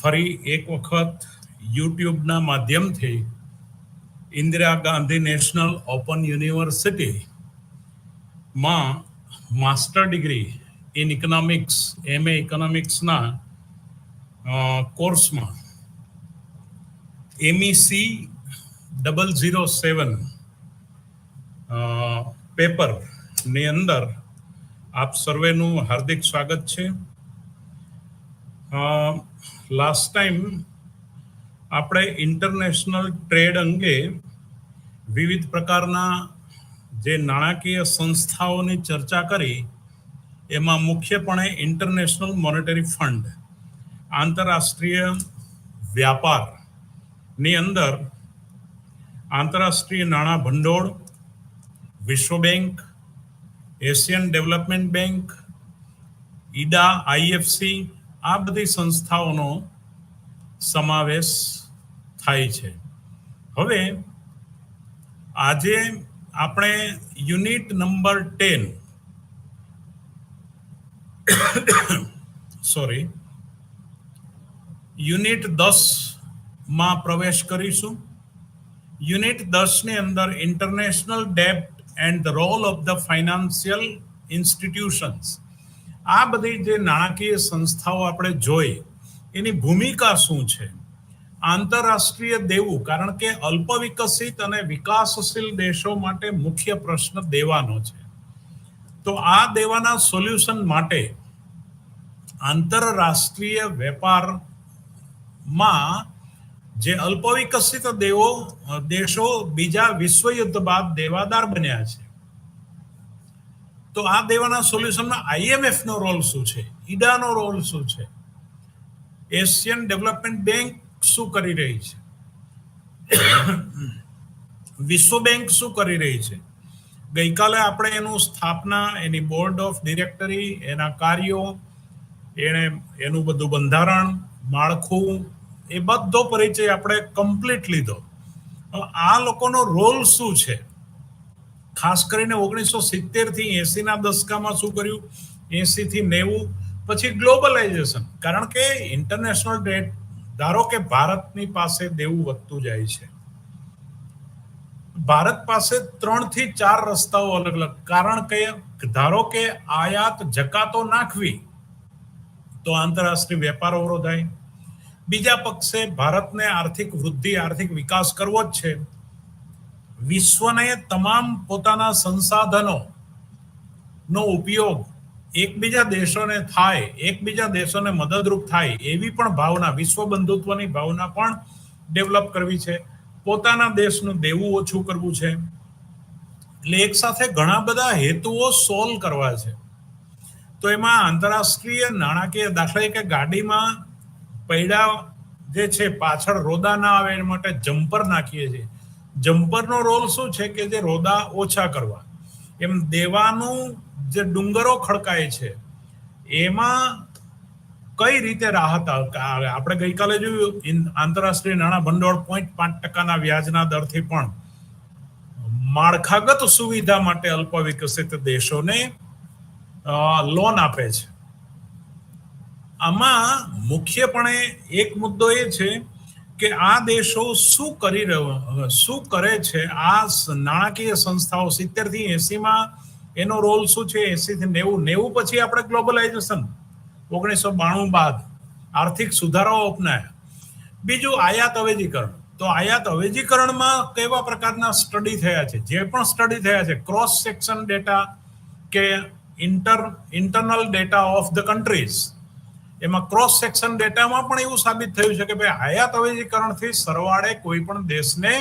ફરી એક વખત યુટ્યુબના માધ્યમથી ઇન્દિરા ગાંધી નેશનલ ઓપન યુનિવર્સિટીમાં master degree in economics MA ઇકોનોમિક્સના કોર્સમાં MEC 007 પેપરની અંદર આપ સર્વેનું હાર્દિક સ્વાગત છે. લાસ્ટ ટાઈમ આપણે ઇન્ટરનેશનલ ટ્રેડ અંગે વિવિધ પ્રકારના જે નાણાકીય સંસ્થાઓની ચર્ચા કરી, એમાં મુખ્યપણે ઇન્ટરનેશનલ મોનેટરી ફંડ આંતરરાષ્ટ્રીય વ્યાપારની અંદર આંતરરાષ્ટ્રીય નાણાં ભંડોળ, વિશ્વ bank, Asian development bank, IDA, IFC આ બધી સંસ્થાઓનો સમાવેશ થાય છે. હવે આજે આપણે યુનિટ નંબર 10 યુનિટ 10 પ્રવેશ કરીશું. યુનિટ 10 ની અંદર ઇન્ટરનેશનલ ડેપ્ટ and the role of the financial institutions, આ બધી જે નાણાકીય સંસ્થાઓ આપણે જોઈ એની ભૂમિકા શું છે. આંતરરાષ્ટ્રીય દેવું, કારણ કે અલ્પ વિકસિત અને વિકાસશીલ દેશો માટે મુખ્ય પ્રશ્ન દેવાનો છે. તો આ દેવાના સોલ્યુશન માટે આંતરરાષ્ટ્રીય વેપારમાં જે અલ્પ વિકસિત દેશો બીજા વિશ્વયુદ્ધ બાદ દેવાદાર બન્યા છે, તો આ દેવાના સોલ્યુશનમાં IMF નો રોલ શું છે, ઈડા નો રોલ શું છે, એશિયન ડેવલપમેન્ટ બેંક શું કરી રહી છે, વિશ્વ બેંક શું કરી રહી છે. ગઈકાલે આપણે એનું સ્થાપના, એની બોર્ડ ઓફ ડિરેક્ટરી, એના કાર્યો, એનું બધું બંધારણ, માળખું, એ બધો પરિચય આપણે કમ્પ્લીટ લીધો. આ લોકોનો રોલ શું છે, ખાસ કરીને 1970 થી 80 ના દશકામાં શું કર્યું, 80 થી 90, પછી ગ્લોબલાઇઝેશન. કારણ કે ઇન્ટરનેશનલ ટ્રેડ, ધારો કે ભારતની પાસે દેવું વધતું જાય છે, ભારત પાસે 3 થી 4 રસ્તાઓ અલગ અલગ, કારણ કે ધારો કે આયાત જકાતો નાખવી તો આંતરરાષ્ટ્રીય વેપાર અવરોધાય. બીજા પક્ષે ભારતને આર્થિક વૃદ્ધિ, આર્થિક વિકાસ કરવો જ છે, વિશ્વને તમામ પોતાના સંસાધનો નો ઉપયોગ એકબીજા દેશોને થાય, એકબીજા દેશોને મદદરૂપ થાય એવી પણ ભાવના, વિશ્વ બંધુત્વની ભાવના પણ ડેવલપ કરવી છે, પોતાના દેશનું દેવું ઓછું કરવું છે. એટલે એક સાથે ઘણા બધા હેતુઓ સોલ્વ કરવા છે. તો એમાં આંતરરાષ્ટ્રીય નાણાકીય, દાખલા કે ગાડીમાં પૈડા જે છે પાછળ રોદા ના આવે એ માટે જમ્પર નાખીએ છીએ. જમ્પરનો રોલ શું છે કે જે રોદા ઓછા કરવા. એમ દેવાનું જે ડુંગરો ખડકાય છે એમાં કઈ રીતે રાહત આવે. આપણે ગઈકાલે જોયું, આંતરરાષ્ટ્રીય નાણાં ભંડોળ 0.5% વ્યાજના દરથી પણ માળખાગત સુવિધા માટે અલ્પ વિકસિત દેશોને લોન આપે છે. આમાં મુખ્યપણે એક મુદ્દો એ છે કે આ દેશો શું કરે છે. આ નાણાકીય સંસ્થાઓ 70 થી 80 એનો રોલ શું છે, 80 થી 90 પછી આપણે ગ્લોબલાઇઝેશન 1992 બાદ આર્થિક સુધારાઓ અપનાયા. બીજું આયાત અવેજીકરણ. તો આયાત અવેજીકરણમાં કેવા પ્રકારના સ્ટડી થયા છે, જે પણ સ્ટડી થયા છે, ક્રોસ સેક્શન ડેટા કે internal data of the countries, એમાં ક્રોસ સેક્શન ડેટામાં પણ એવું સાબિત થયું છે કે ભાઈ આયાત અવેજીકરણથી સરવાળે કોઈ પણ દેશને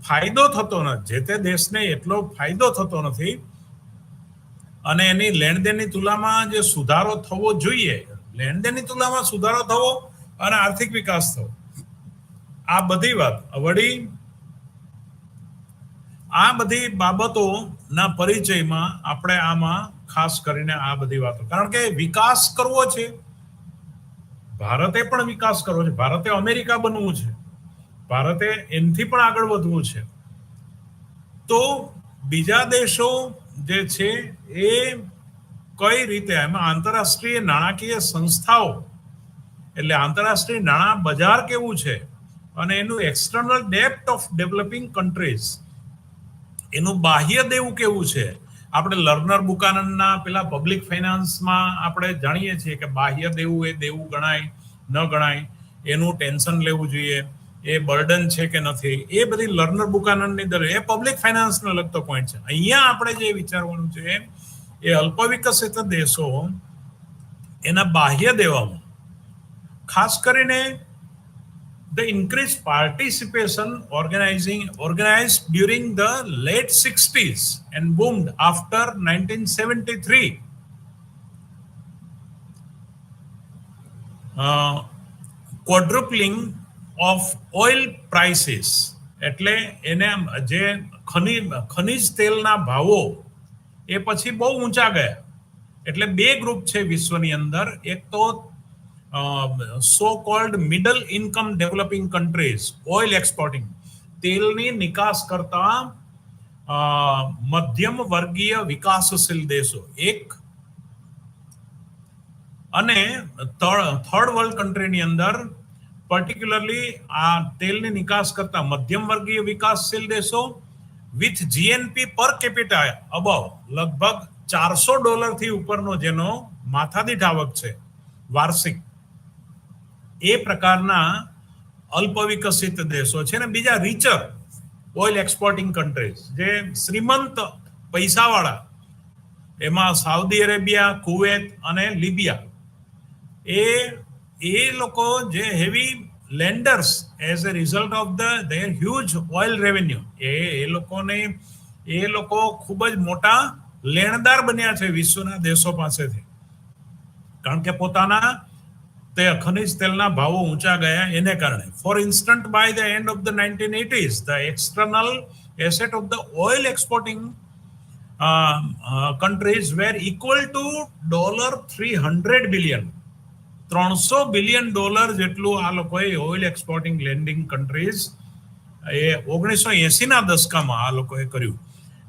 ફાયદો થતો નથી, જે તે દેશને એટલો ફાયદો થતો નથી, અને એની લેણદેણની તુલનામાં જે સુધારો થવો જોઈએ, લેણદેણની તુલનામાં સુધારો થવો અને આર્થિક વિકાસ થવો, આ બધી વાત વળી આ બધી બાબતોના પરિચયમાં આપણે આમાં ખાસ કરીને આ બધી વાતો, કારણ કે વિકાસ કરવો છે, ભારતે પણ વિકાસ કરવો છે, ભારતે અમેરિકા બનવું છે, ભારતે એનથી પણ આગળ વધવું છે. તો બીજા દેશો જે છે એ કઈ રીતે, એમાં આંતરરાષ્ટ્રીય નાણાકીય સંસ્થાઓ એટલે આંતરરાષ્ટ્રીય નાણાં બજાર કેવું છે અને એનું એક્સટર્નલ ડેપ્ટ ઓફ ડેવલપિંગ કન્ટ્રીઝ, એનું બાહ્ય દેવું કેવું છે. આપણે લર્નર બુકાનનના પેલા પબ્લિક ફાઇનાન્સમાં આપણે જાણીએ છીએ કે બાહ્ય દેવું એ દેવું ગણાય ન ગણાય, એનું ટેન્શન લેવું જોઈએ, એ બર્ડન છે કે નથી, એ બધી લર્નર બુકાનનની અંદર એ પબ્લિક ફાઇનાન્સને લગતો પોઈન્ટ છે. અહીંયા આપણે જે વિચારવાનું છે એ અલ્પ વિકસિત દેશો એના બાહ્ય દેવામાં ખાસ કરીને the increased participation organized during the late 60s and boomed after 1973. Quadrupling of oil prices, એટલે એને જે ખનિજ તેલના ભાવો એ પછી બહુ ઊંચા ગયા. એટલે બે ગ્રુપ છે વિશ્વની અંદર. એક તો so called middle income developing countries, oil exporting, તેલની નિકાસ કરતા મધ્યમ વર્ગીય વિકાસશીલ દેશો એક, અને થર્ડ વર્લ્ડ કન્ટ્રીની અંદર પર્ટિક્યુલરલી આ તેલની નિકાસ કરતા મધ્યમ વર્ગીય વિકાસશીલ દેશો વિથ જીએનપી પર કેપિટા અબવ લગભગ $400 થી ઉપરનો જેનો માથાદીઠ આવક છે વાર્ષિક, એ પ્રકારના અલ્પ વિકસિત દેશો છે. ને બીજા રીચર ઓઇલ એક્સપોર્ટિંગ કન્ટ્રીઝ, જે શ્રીમંત પૈસાવાળા, એમાં સાઉદી અરેબિયા, કુવેત અને લિબિયા, એ લોકો જે heavy lenders as a result of their huge oil revenue, એ લોકો ખૂબ જ મોટા લેણદાર બન્યા છે વિશ્વના દેશો પાસેથી, કારણ કે પોતાના તે ખનિજ તેલના ભાવો ઊંચા ગયા એને કારણે. For instant, by the end of the 1980s, the external asset of the oil exporting countries were equal to $300 billion. $300 billion જેટલું આ લોકોએ ઓઇલ એક્સપોર્ટિંગ લેન્ડિંગ કન્ટ્રીઝ એ 1980ના દશકામાં આ લોકોએ કર્યું.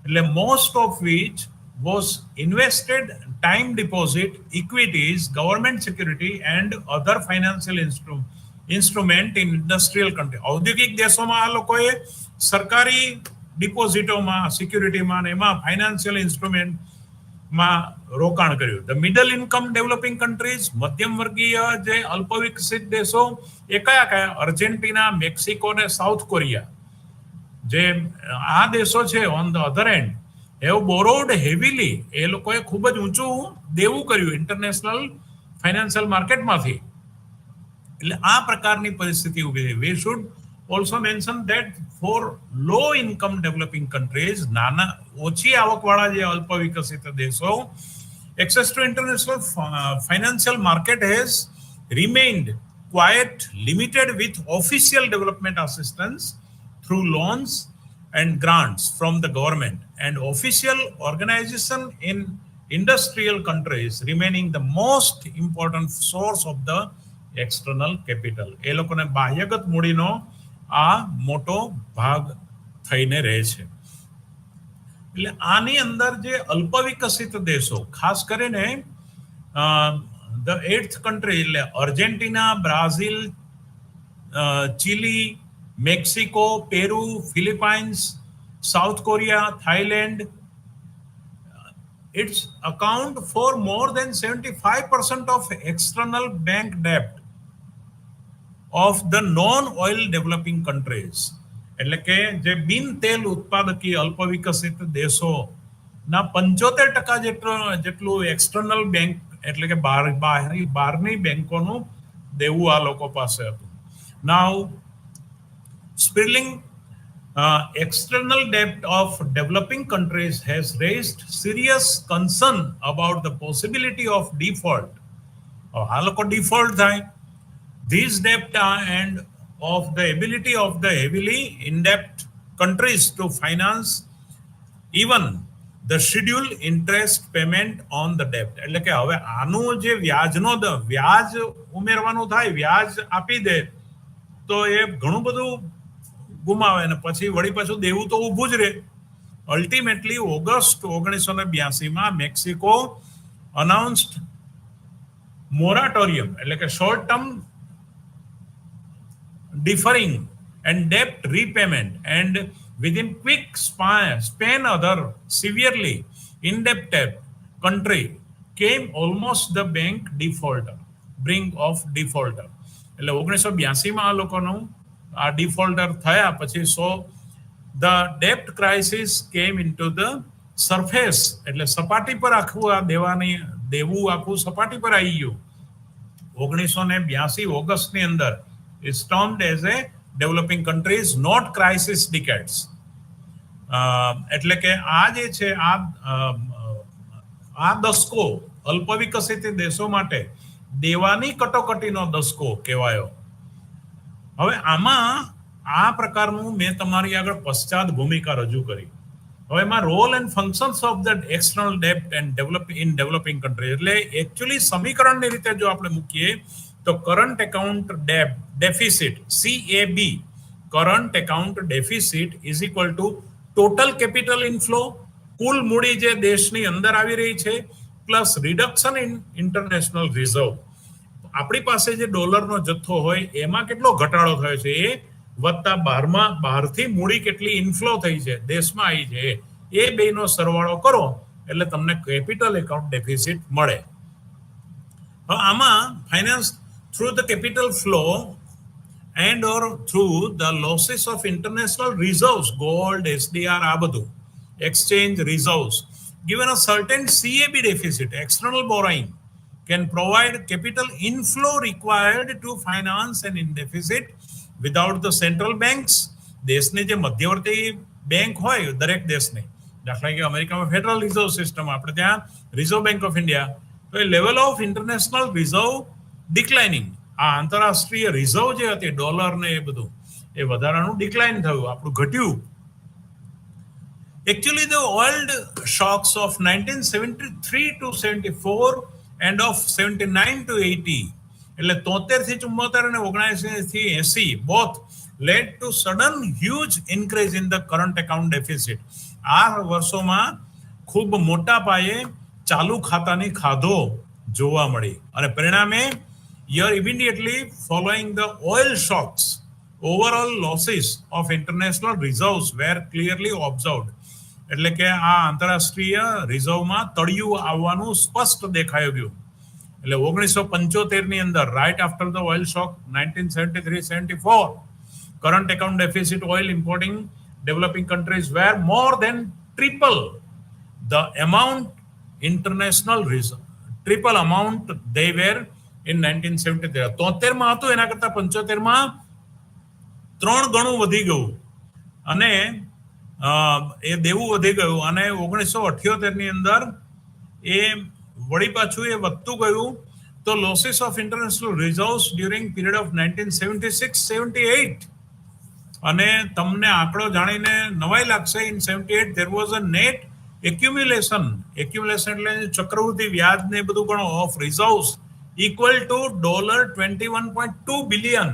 એટલે most of which was invested time deposit, equities, government security and other financial instrument in industrial country. ઔદ્યોગિક દેશોમાં આ લોકોએ સરકારી ડિપોઝિટોમાં, સિક્યુરિટીમાં ને એમાં ફાઇનાન્શિયલ ઇન્સ્ટ્રુમેન્ટમાં રોકાણ કર્યું. The middle income developing countries, મધ્યમ વર્ગીય જે અલ્પ વિકસિત દેશો એ કયા? અર્જેન્ટિના, મેક્સિકો ને સાઉથ કોરિયા. જે આ દેશો છે on the other and have borrowed heavily, એ લોકોએ ખૂબ જ ઊંચું દેવું કર્યું ઇન્ટરનેશનલ ફાઇનાન્શિયલ માર્કેટમાંથી. એટલે આ પ્રકારની પરિસ્થિતિ ઊભી થઈ. We should also mention that for low income developing countries, નાના ઓછી આવકવાળા જે અલ્પ વિકસિત દેશો, access to international financial market has remained quite limited with official development assistance through loans and grants from the government and official organization in industrial countries remaining the most important source of the external capital. એ લોકોને બાહ્યગત મૂડીનો આ મોટો ભાગ થઈને રહે છે. એટલે આની અંદર જે અલ્પ વિકસિત દેશો, ખાસ કરીને ધ 8th કન્ટ્રી એટલે Argentina, Brazil, chilli, Mexico, Peru, Philippines, South Korea, Thailand, it's account for more than 75% of external bank debt of the non-oil developing countries. એટલે કે જે બિન તેલ ઉત્પાદકી અલ્પ વિકસિત દેશોના 75% જેટલું એક્સટર્નલ બેંક એટલે કે બહારની બેંકોનું દેવું આ લોકો પાસે હતું. Now, spilling external debt of developing countries has raised serious concern about the possibility of default. આ લોકો default થાય. These debt and of the ability of the heavily indebted countries to finance even the scheduled interest payment on the debt. એટલે કે હવે આનું જે વ્યાજ ઉમેરવાનું થાય, વ્યાજ આપી દે તો એ ઘણું બધું ગુમાવે ને પછી વળી પાછું દેવું તો ઊભું જ રહે. અલ્ટિમેટલી ઓગસ્ટ 1982માં મેક્સિકો અનાઉન્સ્ડ મોરાટોરિયમ એટલે કે short term deferring and debt repayment, and within quick span other severely indebted country came almost the bank defaulter, brink of defaulter. એટલે 1982 આ લોકોનું આ ડિફોલ્ટર થયા પછી the debt crisis came into the surface, એટલે સપાટી પર આખું આ દેવું આખું સપાટી પર આવી ગયું 1982 ઓગસ્ટની અંદર. is termed as a developing countries not crisis decades. એટલે કે આ જે છે આ દસકો અલ્પ વિકસિત દેશો માટે દેવાની કટોકટીનો દસકો કહેવાયો. હવે આમાં આ પ્રકારનું મેં તમારી આગળ પશ્ચાત ભૂમિકા રજૂ કરી. હવે એમાં role and functions of the external ડેપ્ટ એન્ડ ડેવલપિંગ કન્ટ્રી, એટલે એકચ્યુઅલી સમીકરણની રીતે જો આપણે મૂકીએ તો current account deficit CAB, current account deficit is equal to total capital inflow, કુલ મૂડી જે દેશની અંદર આવી રહી છે, plus reduction in international reserve. આપણી પાસે જે ડોલરનો જથ્થો હોય એમાં કેટલો ઘટાડો થયો છે એ વત્તા બહારથી મૂડી કેટલી ઇનફ્લો થઈ છે દેશમાં આવી છે એ બેનો સરવાળો કરો એટલે તમને કેપિટલ એકાઉન્ટ ડેફિસિટ મળે. હવે આમાં finance through the capital flow and or through the losses of international reserves, gold, SDR, આ બધું exchange reserves, given a certain CAB deficit, external borrowing can provide capital inflow required to finance an in deficit without the central banks. દેશની જે મધ્યવર્તી bank હોય દરેક દેશની, દાખલા કે અમેરિકામાં ફેડરલ રિઝર્વ સિસ્ટમ, આપણે ત્યાં રિઝર્વ બેંક ઓફ ઇન્ડિયા, તો એ લેવલ ઓફ ઇન્ટરનેશનલ રિઝર્વ ડિક્લાઇનિંગ, આ આંતરરાષ્ટ્રીય રિઝર્વ જે હતી ડોલર ને એ બધું એ વધારાનું ડિક્લાઇન થયું, આપણું ઘટ્યું. Actually, the old shocks of 1973 to 74 and of 79 to 80, એટલે 73 થી 74 અને 79 થી 80, both led to sudden huge increase in the current account deficit. આ વર્ષોમાં ખૂબ મોટા પાયે ચાલુ ખાતાની ખાધો જોવા મળી અને પરિણામે year immediately following the oil shocks, overall losses of international reserves were clearly observed. એટલે કે આ આંતરરાષ્ટ્રીય રિઝર્વમાં તળિયું આવવાનું સ્પષ્ટ દેખાયું ગયું. એટલે 1975 ની અંદર right after the oil shock 1973-74, current account deficit oil importing developing countries were more than triple the amount international reserve, triple amount they were in 1973. 73 માં હતું એના કરતા 75 માં 3 ગણું વધી ગયું અને એ દેવું વધી ગયું અને 1978 ની અંદર એ વળી પાછું એ વધતું ગયું. તો losses of international reserves during period of 1976-78, અને તમને આંકડો જાણીને નવાઈ લાગશે, in 78 there was a net accumulation એટલે ચક્રવૃદ્ધિ વ્યાજ ને બધું ગણો of reserves equal to $21.2 billion.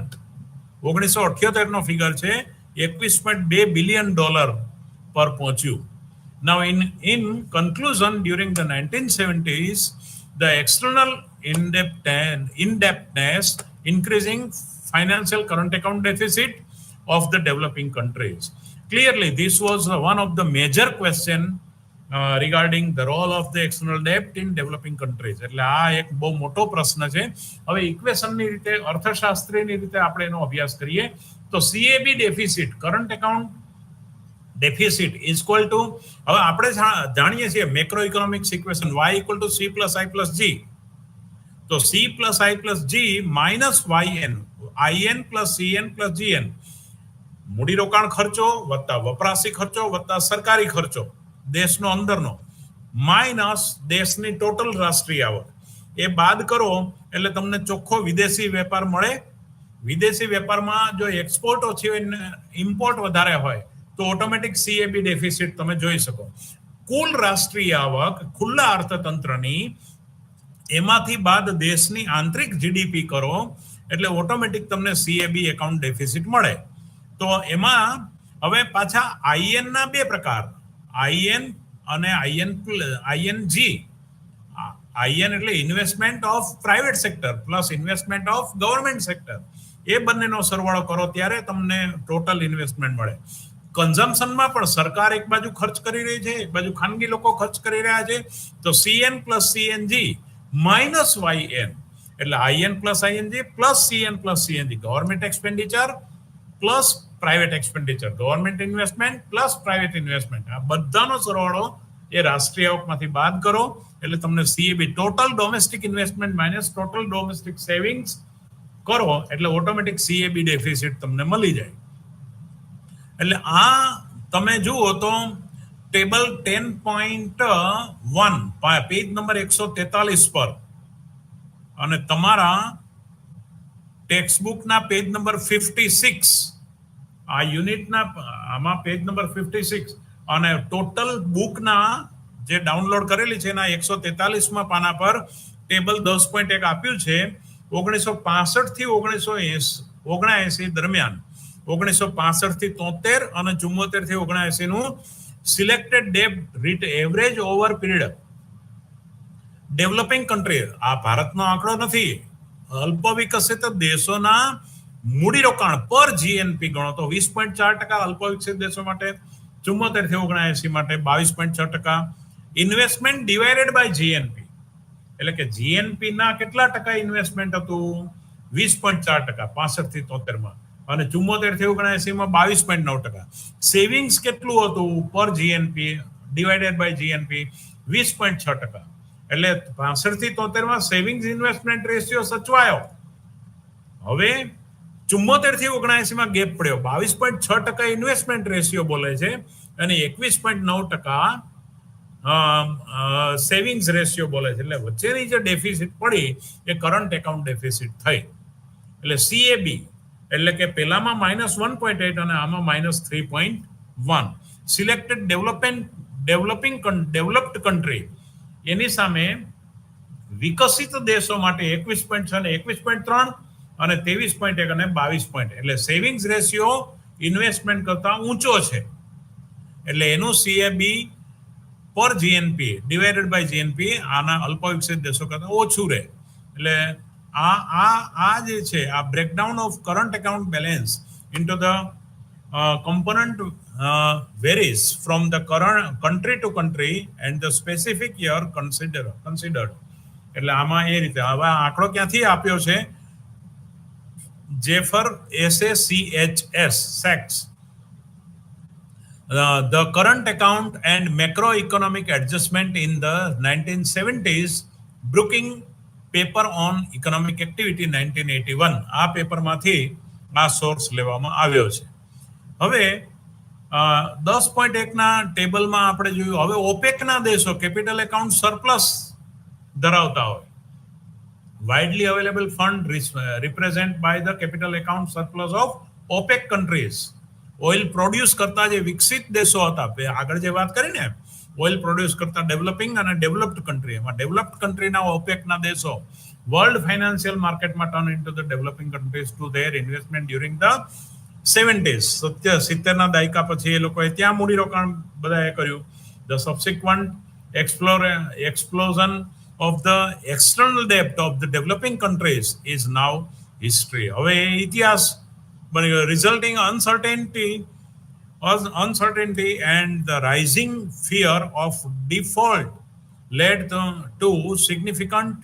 1978 નો ફિગર છે, $21.2 billion પર પહોંચ્યું. Now in conclusion, during the 1970s, the external indebtedness increasing financial current account deficit of the developing countries. Clearly, this was one of the major question regarding the role of the external debt in developing countries. એટલે આ એક બહુ મોટો પ્રશ્ન છે. હવે ઇક્વેશનની રીતે, અર્થશાસ્ત્રીની રીતે આપણે એનો અભ્યાસ કરીએ તો CAB deficit, current account deficit is equal two, હવે આપણે જાણીએ છીએ macro economics equation y equal to C plus I plus G. તો C plus I plus G minus YN, IN plus CN plus GN, મૂડીરોકાણ ખર્ચો વત્તા વપરાશી ખર્ચો વત્તા સરકારી ખર્ચો દેશનો અંદરનો માઇનસ દેશની ટોટલ રાષ્ટ્રીય આવક, એ બાદ કરો એટલે તમને ચોખ્ખો વિદેશી વેપાર મળે. વિદેશી વેપારમાં જો એક્સપોર્ટ ઓછી હોય, ઇમ્પોર્ટ વધારે હોય તો ઓટોમેટિક CAB ડેફિસિટ તમે જોઈ શકો. કુલ રાષ્ટ્રીય આવક ખુલ્લા અર્થતંત્રની, એમાંથી બાદ દેશની આંતરિક GDP કરો એટલે ઓટોમેટિક તમને CAB એકાઉન્ટ ડેફિસિટ મળે. તો એમાં હવે પાછા IN ના બે પ્રકાર, IN અને ING. IN એટલે investment of private sector plus investment of government sector. એ બંનેનો સરવાળો કરો ત્યારે તમને ટોટલ ઇન્વેસ્ટમેન્ટ મળે. કન્ઝમ્પશનમાં પણ સરકાર એક બાજુ ખર્ચ કરી રહી છે, એક બાજુ ખાનગી લોકો ખર્ચ કરી રહ્યા છે. તો CN plus CNG minus YN એટલે IN plus ING plus CN plus CNG government expenditure plus private expenditure, government investment plus private investment, આ બધાનો સરવાળો એ રાષ્ટ્રીય આવકમાંથી બાદ કરો એટલે તમને CAB total domestic investment minus total domestic savings કરો એટલે ઓટોમેટિક CAB ડેફિસિટ તમને મળી જાય. એટલે આ તમે જુઓ તો ટેબલ 10.1 પેજ નંબર 143 પર અને તમારા ટેક્સ્ટબુકના પેજ નંબર 56 આ યુનિટના આમાં પેજ નંબર 56 અને ટોટલ બુકના જે ડાઉનલોડ કરેલી છે એના 143માં પાના પર ટેબલ 10.1 આપ્યું છે. 1965 થી 1979 દરમિયાન 1965 થી 73 અને 74 થી 79 નું selected date average over period developing country, આ ભારતનો આંકડો નથી, અલ્પ વિકસિત દેશોના મૂડીરોકાણ પર જીએનપી ગણો તો 20.4% અલ્પ વિકસિત દેશો માટે, 74 થી 79 માટે 22.6%. ઇન્વેસ્ટમેન્ટ ડિવાઇડેડ બાય જીએનપી એટલે કે જીએનપી ના કેટલા ટકા ઇન્વેસ્ટમેન્ટ હતું? 20.4%, 65 થી 73 અને 74 થી 79 22.9%. સેવિંગ્સ કેટલું હતું પર જીએનપી ડિવાઇડેડ બાય જીએનપી? 20.6%. એટલે 65 થી 73 સેવિંગ્સ ઇન્વેસ્ટમેન્ટ રેશિયો સચવાયો. હવે 74 થી 79 ગેપ પડ્યો, 22.6% ઇન્વેસ્ટમેન્ટ રેશિયો બોલે છે અને 21.9% સેવિંગ્સ રેશિયો બોલે છે. એટલે વચ્ચેની જે ડેફિસિટ પડી એ કરંટ એકાઉન્ટ ડેફિસિટ થઈ. એટલે CAB એટલે કે પેલામાં -1.8 અને આમાં -3.1. સિલેક્ટેડ ડેવલપ્ડ કન્ટ્રી એની સામે વિકસિત દેશો માટે 21.6 અને 21.3 અને 23.1 અને 22. એટલે સેવિંગ્સ રેશિયો ઇન્વેસ્ટમેન્ટ કરતા ઊંચો છે એટલે એનું CAB પર જીએનપી ડિવાઇડેડ બાય જીએનપી આના અલ્પ વિકસિત દેશો કરતા ઓછું રહે. એટલે આ જે છે આ breakdown of current account balance into the component varies from the current country to country and the specific year considered. એટલે આમાં એ રીતે હવે આંકડો ક્યાંથી આપ્યો છે? જેફર SACHS sex the current account and macroeconomic adjustment in the 1970s Brookings paper on economic activity 1981 આ પેપરમાંથી આ સોર્સ લેવામાં આવ્યો છે. હવે 10.1 ના ટેબલમાં આપણે જોયું. હવે ઓપેકના દેશો કેપિટલ એકાઉન્ટ સરપ્લસ ધરાવતા હોય, widely available fund represent by the capital account surplus of OPEC countries. Oil produce કરતા જે વિકસિત દેશો હતા, આગળ જે વાત કરી ને ઓઇલ પ્રોડ્યુસ કરતા ડેવલપિંગ અને ડેવલપ્ડ કન્ટ્રી, એમાં ડેવલપ્ડ કન્ટ્રીના ઓપેકના દેશો વર્લ્ડ ફાઇનાન્શિયલ માર્કેટમાં turn into the developing countries to their investment during the 70s. 70ના દાયકા પછી એ લોકોએ ત્યાં મૂડીરોકાણ બધાએ કર્યું. The subsequent explosion of the external debt of the developing countries is now history. હવે ઇતિહાસ બની ગયો. Resulting uncertainty and the rising fear of default led to significant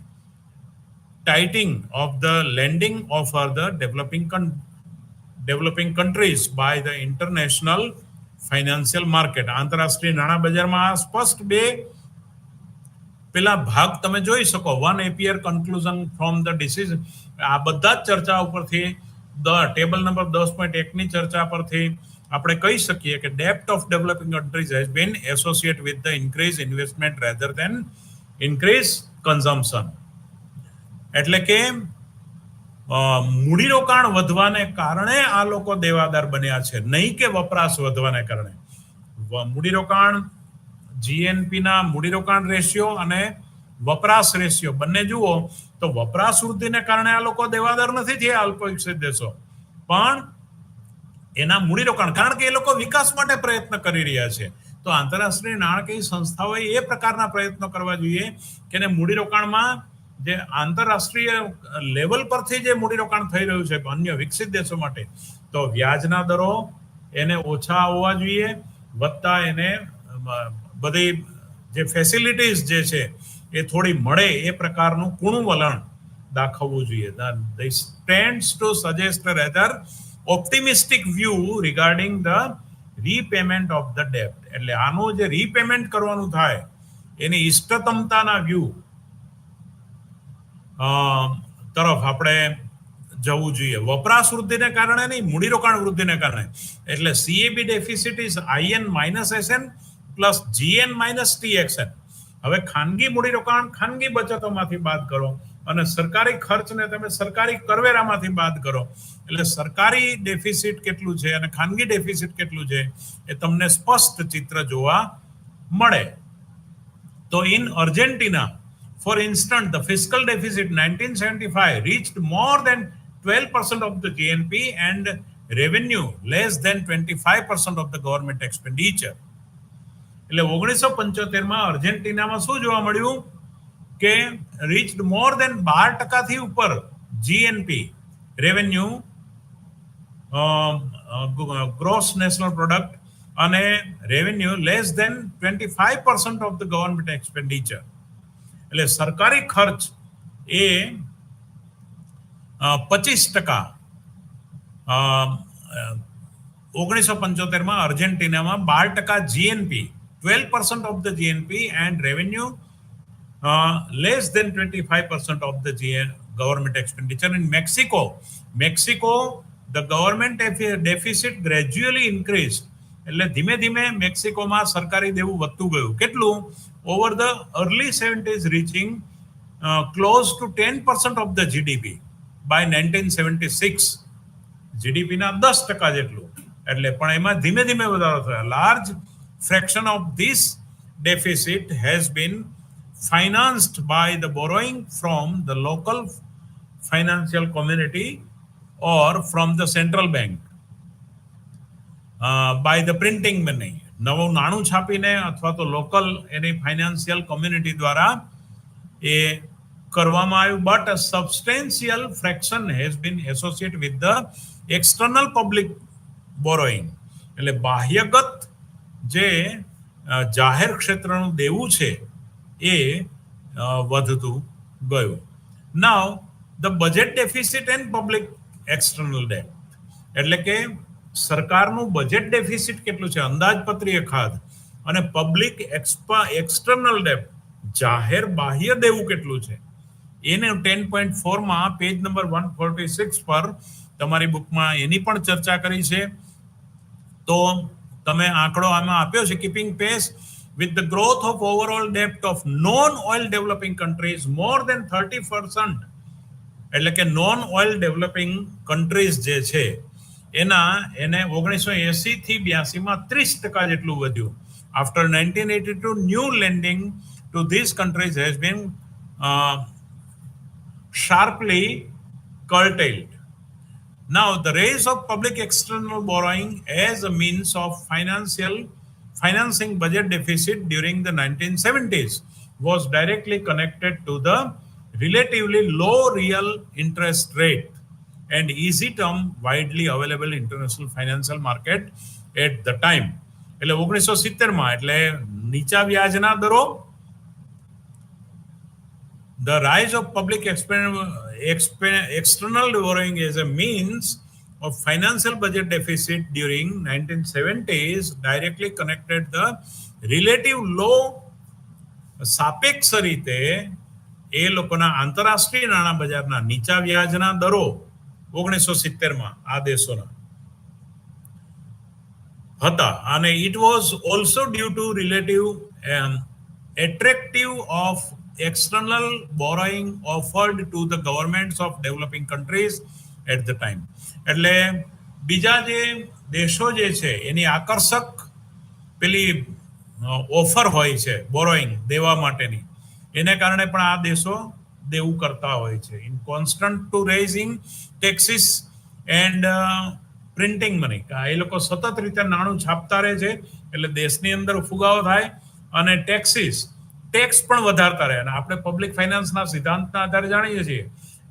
tightening of the lending of the developing countries by the international financial market. આંતરરાષ્ટ્રીય નાણાં બજારમાં સ્પષ્ટ બે પેલા ભાગ તમે જોઈ શકો. One appear conclusion from the decision. આ બધા જ ચર્ચા ઉપરથી ટેબલ નંબર 10.1 ની ચર્ચા પરથી આપણે કહી શકીએ કે ડેપ્ટ of developing countries has been associate with the increase investment rather than increase consumption. એટલે કે મૂડીરોકાણ વધવાને કારણે આ લોકો દેવાદાર બન્યા છે, નહીં કે વપરાશ વધવાને કારણે. મૂડીરોકાણ જીએનપી ના મૂડીરોકાણ રેશિયો અને વપરાશ રેશિયો બંને જુઓ તો વપરાશ વૃદ્ધિને કારણે આ લોકો દેવાદાર નથી થયા અલ્પ વિકસિત દેશો, પણ એના મૂડીરોકાણ કારણ કે એ લોકો વિકાસ માટે પ્રયત્ન કરી રહ્યા છે. તો આંતરરાષ્ટ્રીય નાણાકીય સંસ્થાઓએ એ પ્રકારના પ્રયત્નો કરવા જોઈએ કે મૂડીરોકાણમાં જે આંતરરાષ્ટ્રીય લેવલ પરથી જે મૂડીરોકાણ થઈ રહ્યું છે અન્ય વિકસિત દેશો માટે, તો વ્યાજના દરો એને ઓછા હોવા જોઈએ, વધતા એને બધી જે ફેસિલિટીઝ જે છે એ થોડી મળે એ પ્રકારનું કૂણું વલણ દાખવવું જોઈએ. This tends to suggest a rather optimistic view regarding the repayment of the debt. એટલે આનું જે રીપેમેન્ટ કરવાનું થાય એની ઇષ્ટતમતાના વ્યૂ તરફ આપણે જવું જોઈએ. વપરાશ વૃદ્ધિને કારણે નહીં, મૂડીરોકાણ વૃદ્ધિને કારણે. એટલે CAB deficit is IN minus SN plus GN minus TXN. હવે ખાનગી મૂડીરોકાણ ખાનગી બચતોમાંથી બાદ કરો અને સરકારી ખર્ચને તમે સરકારી કરવેરામાંથી બાદ કરો, એટલે સરકારી ડેફિસિટ કેટલું છે અને ખાનગી ડેફિસિટ કેટલું છે એ તમને સ્પષ્ટ ચિત્ર જોવા મળે. તો in Argentina, for instance, the fiscal deficit 1975 reached more than 12% of the GNP and revenue less than 25% of the government expenditure. એટલે 1975 અર્જેન્ટિનામાં શું જોવા મળ્યું કે રીચ્ડ મોર દેન 12% ઉપર GNP revenue, gross national product અને revenue less than 25% of the government expenditure. એટલે સરકારી ખર્ચ એ 25%, 1975 અર્જેન્ટિનામાં 12% GNP, 12% of the GNP and revenue less than 25% of the government expenditure. In Mexico, the government deficit gradually increased. એટલે ધીમે ધીમે મેક્સિકોમાં સરકારી દેવું વધતું ગયું. કેટલું? Over the early 70s reaching close to 10% of the GDP by 1976. જીડીપીના 10% જેટલું. એટલે પણ એમાં ધીમે ધીમે વધારો થયો. Large fraction of this deficit has been financed by the borrowing from the local financial community or from the central bank by the printing money. નવું નાણું છાપીને અથવા તો લોકલ એની ફાઇનાન્શિયલ કોમ્યુનિટી દ્વારા એ કરવામાં આવ્યું. But a substantial fraction has been associated with the external public borrowing. એટલે બાહ્યગત જે જાહેર ક્ષેત્રનું દેવું છે એ વધતું ગયું. નાઉ the budget deficit and public external date. એટલે કે સરકારનું બજેટ ડેફિસિટ કેટલું છે, અંદાજપત્રીય ખાધ, અને પબ્લિક એક્સટર્નલ ડેટ જાહેર બાહ્ય દેવું કેટલું છે એને 10.4 પેજ નંબર 146 પર તમારી બુકમાં એની પણ ચર્ચા કરી છે. તો તમે આંકડો આમાં આપ્યો છે, keeping pace with the growth of overall debt of non-oil developing countries more than 30%. એટલે કે નોન ઓઇલ ડેવલપિંગ કન્ટ્રીઝ જે છે એને 1980 થી 82 30% જેટલું વધ્યું. After 1982, new lending to these countries has been sharply curtailed. Now, the rise of public external borrowing as a means of financing budget deficit during the 1970s was directly connected to the relatively low real interest rate and easy term widely available international financial market at the time. એટલે 1970 એટલે નીચા વ્યાજના દરો, the rise of public external borrowing as a means of financial budget deficit during 1970s directly connected the relative low, સાપેક્ષ રીતે એ લોકોના આંતરરાષ્ટ્રીય નાણાં બજારના નીચા વ્યાજના દરો 1970 આ દેશોના હતા. અને it was also due to relative attractive of external borrowing offered to the governments of developing countries at the time. એટલે બીજા જે દેશો જે છે એની આકર્ષક પેલી ઓફર હોય છે બોરોઈંગ દેવા માટેની, એને કારણે પણ આ દેશો દેવું કરતા હોય છે. In constant to raising taxes and printing money. એ લોકો સતત રીતે નાણું છાપતા રહે છે એટલે દેશની અંદર ફુગાવો થાય અને ટેક્સીસ ટેક્સ પણ વધારતા રહે. અને આપણે પબ્લિક ફાઇનાન્સના સિદ્ધાંતના આધારે જાણીએ છીએ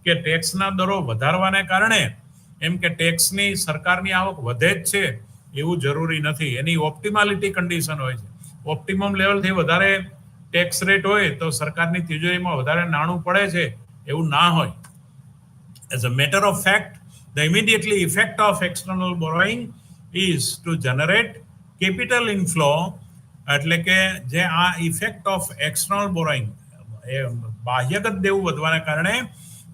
કે ટેક્સના દરો વધારવાને કારણે એમ કે ટેક્સની સરકારની આવક વધે જ છે એવું જરૂરી નથી. એની ઓપ્ટિમાલિટી કન્ડિશન હોય છે. ઓપ્ટિમમ લેવલથી વધારે ટેક્સ રેટ હોય તો સરકારની તિજોરીમાં વધારે નાણું પડે છે એવું ના હોય. As a matter of fact, the immediately effect of external borrowing is to generate capital inflow. એટલે કે જે આ ઇફેક્ટ ઓફ એક્સટર્નલ બોરોઈંગ, બાહ્યગત દેવું વધવાને કારણે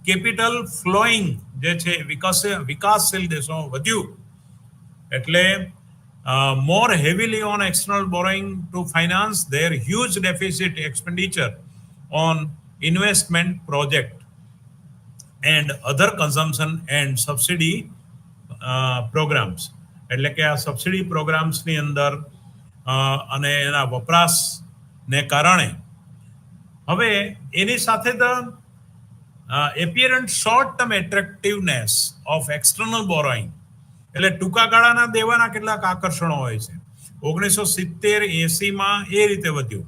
કેપિટલ ફ્લોઈંગ જે છે વિકાસશીલ દેશોમાં વધ્યું. એટલે more heavily on external borrowing to finance their huge deficit expenditure on investment project and other consumption and subsidy programs. એટલે કે આ સબસિડી પ્રોગ્રામ્સની અંદર અને એના વપરાશને કારણે હવે એની સાથે તો apparent short term attractiveness of external borrowing, એટલે ટૂંકા ગાળાના દેવાના કેટલાક આકર્ષણો હોય છે. 1970-80 માં એ રીતે વધ્યું.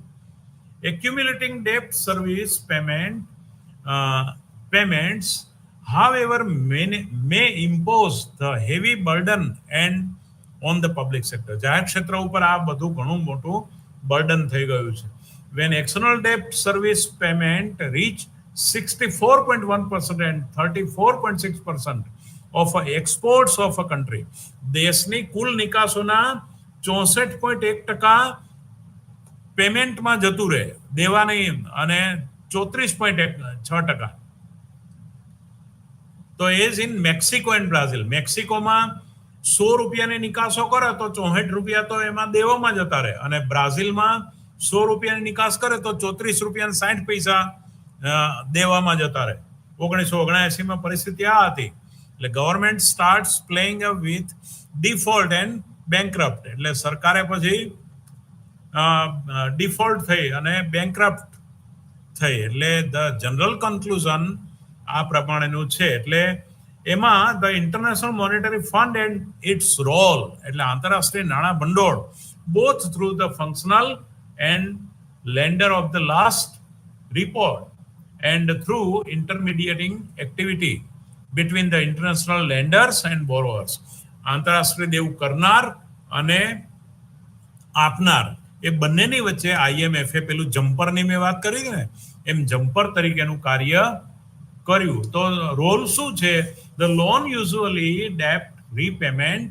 Accumulating debt service payments, however, may impose the heavy burden and on the public sector. જાહેર ક્ષેત્ર ઉપર આ બધું ઘણું મોટું બર્ડન થઈ ગયું છે. When external debt service payment reach 64.1% and 34.6% of exports of a country, દેશની કુલ નિકાસોના 64.1% પેમેન્ટમાં જતું રહે દેવાની અને 34.6%. તો as in Mexico and Brazil. મેક્સિકોમાં 100 રૂપિયાની નિકાસો કરે તો 64 રૂપિયા તો એમાં દેવામાં જતા રહે, અને બ્રાઝિલમાં 100 રૂપિયાની નિકાસ કરે તો 34 રૂપિયા 60 પૈસા દેવામાં જતા રહે. 1979માં પરિસ્થિતિ આ હતી. એટલે government starts playing with default and bankrupt. એટલે સરકારે પછી ડિફોલ્ટ થઈ અને બેન્કરપ્ટ થઈ. એટલે ધ જનરલ કન્ક્લુઝન આ પ્રમાણેનું છે. એટલે એમાં the international monetary fund and its role, એટલે આંતરરાષ્ટ્રીય નાણાં ભંડોળ, both through the functional and lender of the last report and through intermediating activity between the international lenders and borrowers. આંતરરાષ્ટ્રીય દેવું કરનાર અને આપનાર એ બંનેની વચ્ચે IMF પેલું જમ્પરની મેં વાત કરી ને એમ જમ્પર તરીકેનું કાર્ય કર્યું. તો રોલ શું છે? ધ લોન યુઝ્યુઅલી ડેપ્ટ રીપેમેન્ટ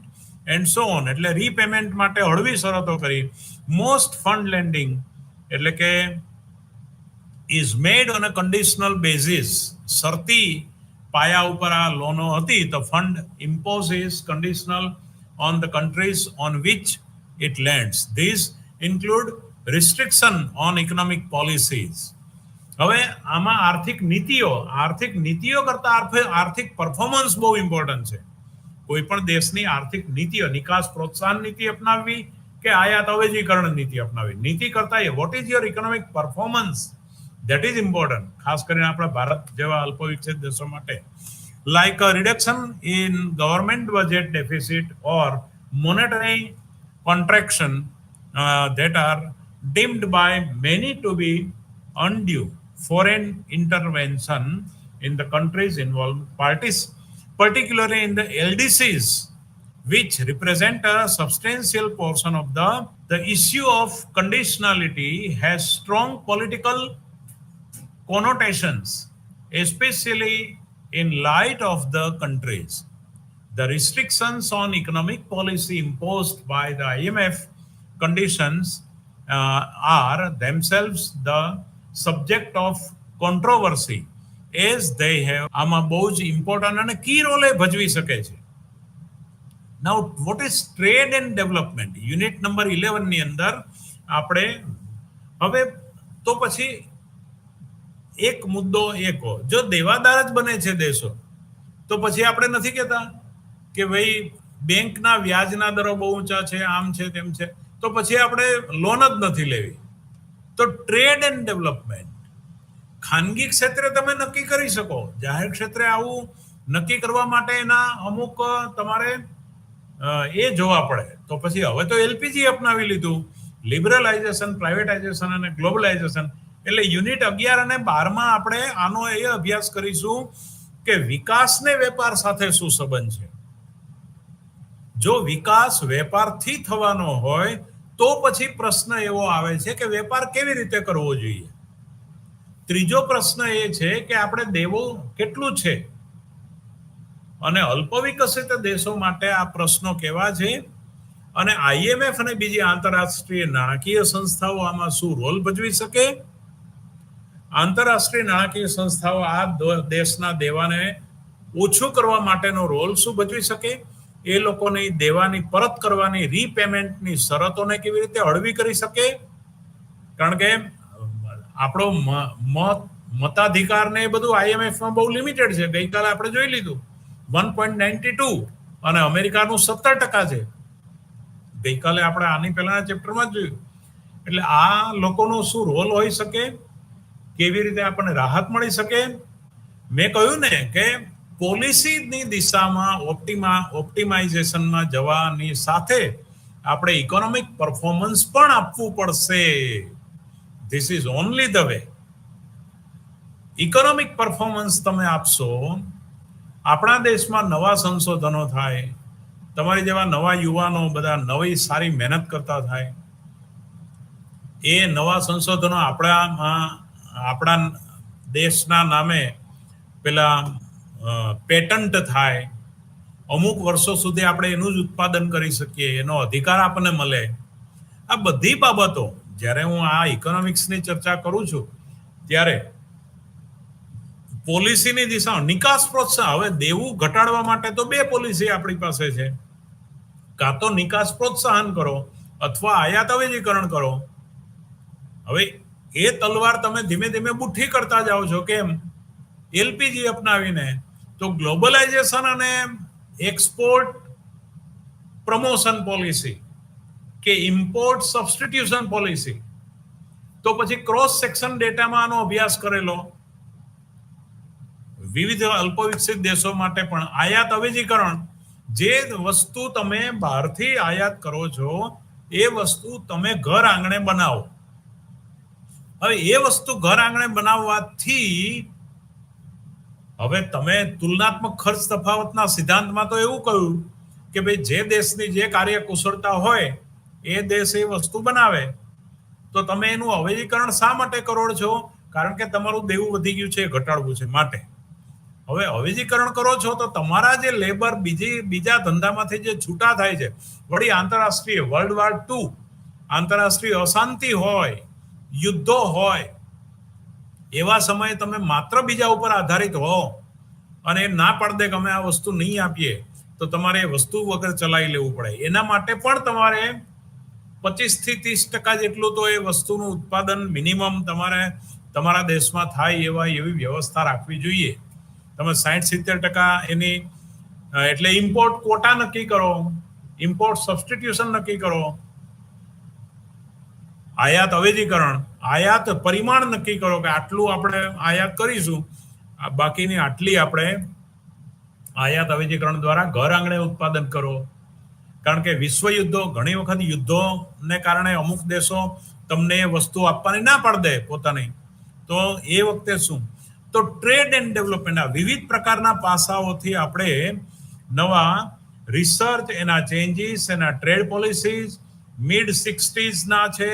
એન્ડ સો ઓન. એટલે રીપેમેન્ટ માટે હળવી શરતો કરી. મોસ્ટ ફંડ લેન્ડિંગ એટલે કે is made on a conditional basis. શરતી પાયા ઉપર આ લોનો હતી તો fund imposes conditional on the countries on which it lends. These include restriction on economic policies. હવે આમાં આર્થિક નીતિઓ કરતા આર્થિક પરફોર્મન્સ બહુ ઇમ્પોર્ટન્ટ છે. કોઈ પણ દેશની આર્થિક નીતિઓ, નિકાસ પ્રોત્સાહન નીતિ અપનાવવી કે આયાત અવેજીકરણ નીતિ અપનાવવી, નીતિ કરતા what is your economic performance, that is important. ખાસ કરીને આપણા ભારત જેવા અલ્પ વિકસિત દેશો માટે. Like a reduction in government budget deficit or monetary contraction that are deemed by many to be undue foreign intervention in the countries involved, particularly in the LDCs, which represent a substantial portion of the issue of conditionality has strong political connotations, especially in light of the countries. The restrictions on economic policy imposed by the IMF conditions are themselves the subject of controversy, as they have આમાં બહુ જ important અને key role ભજવી શકે છે. Now, what is trade and development? Unit number 11 ની અંદર આપણે હવે તો પછી એક મુદ્દો એકો, જો દેવાદાર જ બને છે દેશો તો પછી આપણે નથી કહેતા કે ભાઈ બેંકના વ્યાજના દરો બહુ ઊંચા છે, આમ છે તેમ છે, તો પછી આપણે લોન જ નથી લેવી. તો ટ્રેડ એન્ડ ડેવલપમેન્ટ ખાનગી ક્ષેત્રે તમે નક્કી કરી શકો, જાહેર ક્ષેત્રે આવું નક્કી કરવા માટે એના અમુક તમારે એ જોવા પડે. તો પછી હવે તો LPG અપનાવી લીધું, લિબરલાઇઝેશન, પ્રાઇવેટાઇઝેશન અને ગ્લોબલાઇઝેશન એટલે યુનિટ 11 અને 12 આપણે આનો એ અભ્યાસ કરીશું કે વિકાસને વેપાર સાથે શું સંબંધ છે. જો વિકાસ વેપારથી થવાનો હોય તો પછી પ્રશ્ન એવો આવે છે કે વેપાર કેવી રીતે કરવો જોઈએ. ત્રીજો પ્રશ્ન એ છે કે આપણે દેવો કેટલું છે, અને અલ્પ વિકસિત દેશો માટે આ પ્રશ્નો કેવા છે, અને IMF અને બીજી આંતરરાષ્ટ્રીય નાણાકીય સંસ્થાઓ આમાં શું રોલ ભજવી શકે. આંતરરાષ્ટ્રીય નાણાકીય સંસ્થાઓ આ દેશના દેવાને ઓછું કરવા માટેનો રોલ શું ભજવી શકે, એ લોકોની દેવાની પરત કરવાની રીપેમેન્ટની શરતોને કેવી રીતે હળવી કરી શકે. કારણ કે આપણો મતાધિકાર ને એ બધું IMF માં બહુ લિમિટેડ છે. ગઈકાલે આપણે જોઈ લીધું 1.92 અને અમેરિકાનું 17% છે. ગઈકાલે આપણે આની પહેલાના ચેપ્ટરમાં જ જોયું. એટલે આ લોકોનો શું રોલ હોઈ શકે, કેવી રીતે આપણને રાહત મળી શકે. મેં કહ્યું ને કે પોલિસીની દિશામાં ઓપ્ટિમાઇઝેશનમાં જવાની સાથે આપણે ઇકોનોમિક પરફોર્મન્સ પણ આપવું પડશે. This is only the way. Economic performance તમે આપશો, આપણા દેશમાં નવા સંશોધનો થાય, તમારી જેવા નવા યુવાનો બધા નવી સારી મહેનત કરતા થાય, એ નવા સંશોધનો આપણા દેશના નામે પેલા પેટન્ટ થાય, અમુક વર્ષો સુધી આપણે એનું જ ઉત્પાદન કરી શકીએ, એનો અધિકાર આપણને મળે. આ બધી બાબતો જ્યારે હું આ ઇકોનોમિક્સની ચર્ચા કરું છું ત્યારે પોલિસીની દિશા, નિકાસ પ્રોત્સાહન. હવે દેવું ઘટાડવા માટે તો બે પોલિસી આપણી પાસે છે. કાં તો નિકાસ પ્રોત્સાહન કરો અથવા આયાત અવેજીકરણ કરો. હવે એ તલવાર તમે ધીમે ધીમે બુઠ્ઠી કરતા જાઓ છો. કેમ? LPG અપનાવીને. તો ગ્લોબલાઇઝેશન અને એક્સપોર્ટ પ્રમોશન પોલિસી કે ઇમ્પોર્ટ સબસ્ટિટ્યુશન પોલિસી, તો પછી ક્રોસ સેક્શન ડેટામાં આનો અભ્યાસ કરેલો. વિવિધ અલ્પ વિકસિત દેશો માટે પણ આયાત અવેજીકરણ, જે વસ્તુ તમે બહારથી આયાત કરો છો એ વસ્તુ તમે ઘર આંગણે બનાવો. હવે એ વસ્તુ ઘર આંગણે બનાવવાથી હવે તમે તુલનાત્મક ખર્ચ તફાવતના સિદ્ધાંતમાં તો એવું કહ્યું કે ભાઈ જે દેશની જે કાર્યકુશળતા હોય એ દેશ એ વસ્તુ બનાવે. તો તમે એનું અવેજીકરણ શા માટે કરો છો? કારણ કે તમારું દેવું વધી ગયું છે, ઘટાડવું છે માટે. હવે અવેજીકરણ કરો છો તો તમારા જે લેબર બીજા ધંધામાંથી જે છૂટા થાય છે, વળી આંતરરાષ્ટ્રીય વર્લ્ડ વોર 2, આંતરરાષ્ટ્રીય અશાંતિ હોય, યુદ્ધો હોય, એવા સમયે તમે માત્ર બીજા ઉપર આધારિત હો અને ના પાડ દે કે અમે આ વસ્તુ નહીં આપીએ, તો તમારે એ વસ્તુ વગર ચલાવી લેવું પડે. એના માટે પણ તમારે 25 થી 30% જેટલું તો એ વસ્તુનું ઉત્પાદન મિનિમમ તમારે તમારા દેશમાં થાય એવી વ્યવસ્થા રાખવી જોઈએ. તમે 60-70% એની એટલે ઇમ્પોર્ટ કોટા નક્કી કરો, ઇમ્પોર્ટ સબસ્ટિટ્યુશન નક્કી કરો, આયાત અવેજીકરણ, આયાત પરિમાણ નક્કી કરો કે આટલું આપણે આયાત કરીશું, બાકીની આટલી આપણે આયાત અવેજીકરણ દ્વારા ઘર આંગણે ઉત્પાદન કરો. કારણ કે વિશ્વ યુદ્ધો, ઘણી વખત યુદ્ધોને કારણે અમુક દેશો તમને વસ્તુ આપવાની ના પાડી દે પોતાની, તો એ વખતે શું? તો ટ્રેડ એન્ડ ડેવલપમેન્ટ, આ વિવિધ પ્રકારના પાસાઓથી આપણે નવા રિસર્ચ, એના ચેન્જીસ, એના ટ્રેડ પોલિસીઝ મિડ 60s ના છે.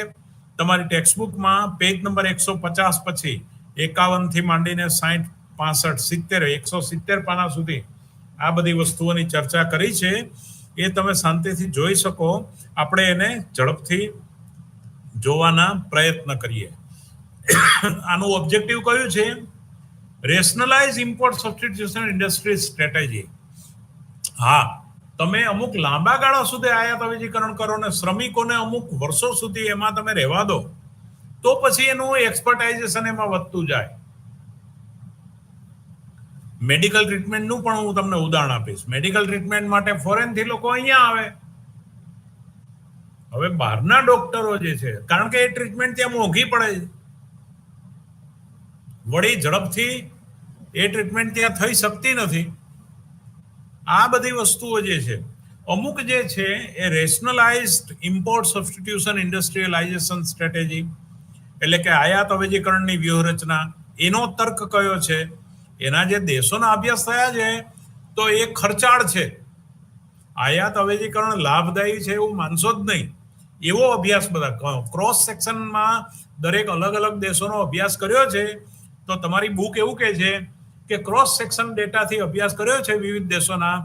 તમારી ટેક્સ્ટબુકમાં પેજ નંબર 150 પછી 51 થી માંડીને 60, 65, 70, 170 પાના સુધી આ બધી વસ્તુઓની ચર્ચા કરી છે. એ તમે શાંતિથી જોઈ શકો. આપણે એને ઝડપથી જોવાના પ્રયત્ન કરીએ. આનું ઓબ્જેક્ટિવ કયું છે? રેશનલાઇઝ ઇમ્પોર્ટ સબસ્ટિટ્યુશન ઇન્ડસ્ટ્રી સ્ટ્રેટેજી. હા, તમે અમુક લાંબા ગાળા સુધી આયાત અવેજીકરણ કરો ને શ્રમિકોને અમુક વર્ષો સુધી એમાં તમે રહેવા દો, તો પછી એનું એક્સપર્ટાઇઝેશન એમાં વધતું જાય. મેડિકલ ટ્રીટમેન્ટનું પણ હું તમને ઉદાહરણ આપીશ. મેડિકલ ટ્રીટમેન્ટ માટે ફોરેનથી લોકો અહીંયા આવે. હવે બહારના ડોક્ટરો જે છે, કારણ કે એ ટ્રીટમેન્ટ ત્યાં મોંઘી પડે છે, વળી ઝડપથી એ ટ્રીટમેન્ટ ત્યાં થઈ શકતી નથી. આ બધી વસ્તુઓ જે છે, અમુક જે છે એ રેશનલાઇઝડ ઇમ્પોર્ટ સબસ્ટિટ્યુશન ઇન્ડસ્ટ્રીયલાઇઝેશન સ્ટ્રેટેજી, એટલે કે આયાત અવેજીકરણની વ્યૂહરચના, એનો તર્ક કયો છે? એના જે દેશોના અભ્યાસ થયા છે તો એ ખર્ચાળ છે. આયાત અવેજીકરણ લાભદાયી છે એવું માનશો જ નહીં. એવો અભ્યાસ બધા ક્રોસ સેક્શનમાં દરેક અલગ અલગ દેશોનો અભ્યાસ કર્યો છે. તો તમારી બુક એવું કહે છે કે ક્રોસ સેક્શન ડેટાથી અભ્યાસ કર્યો છે વિવિધ દેશોના,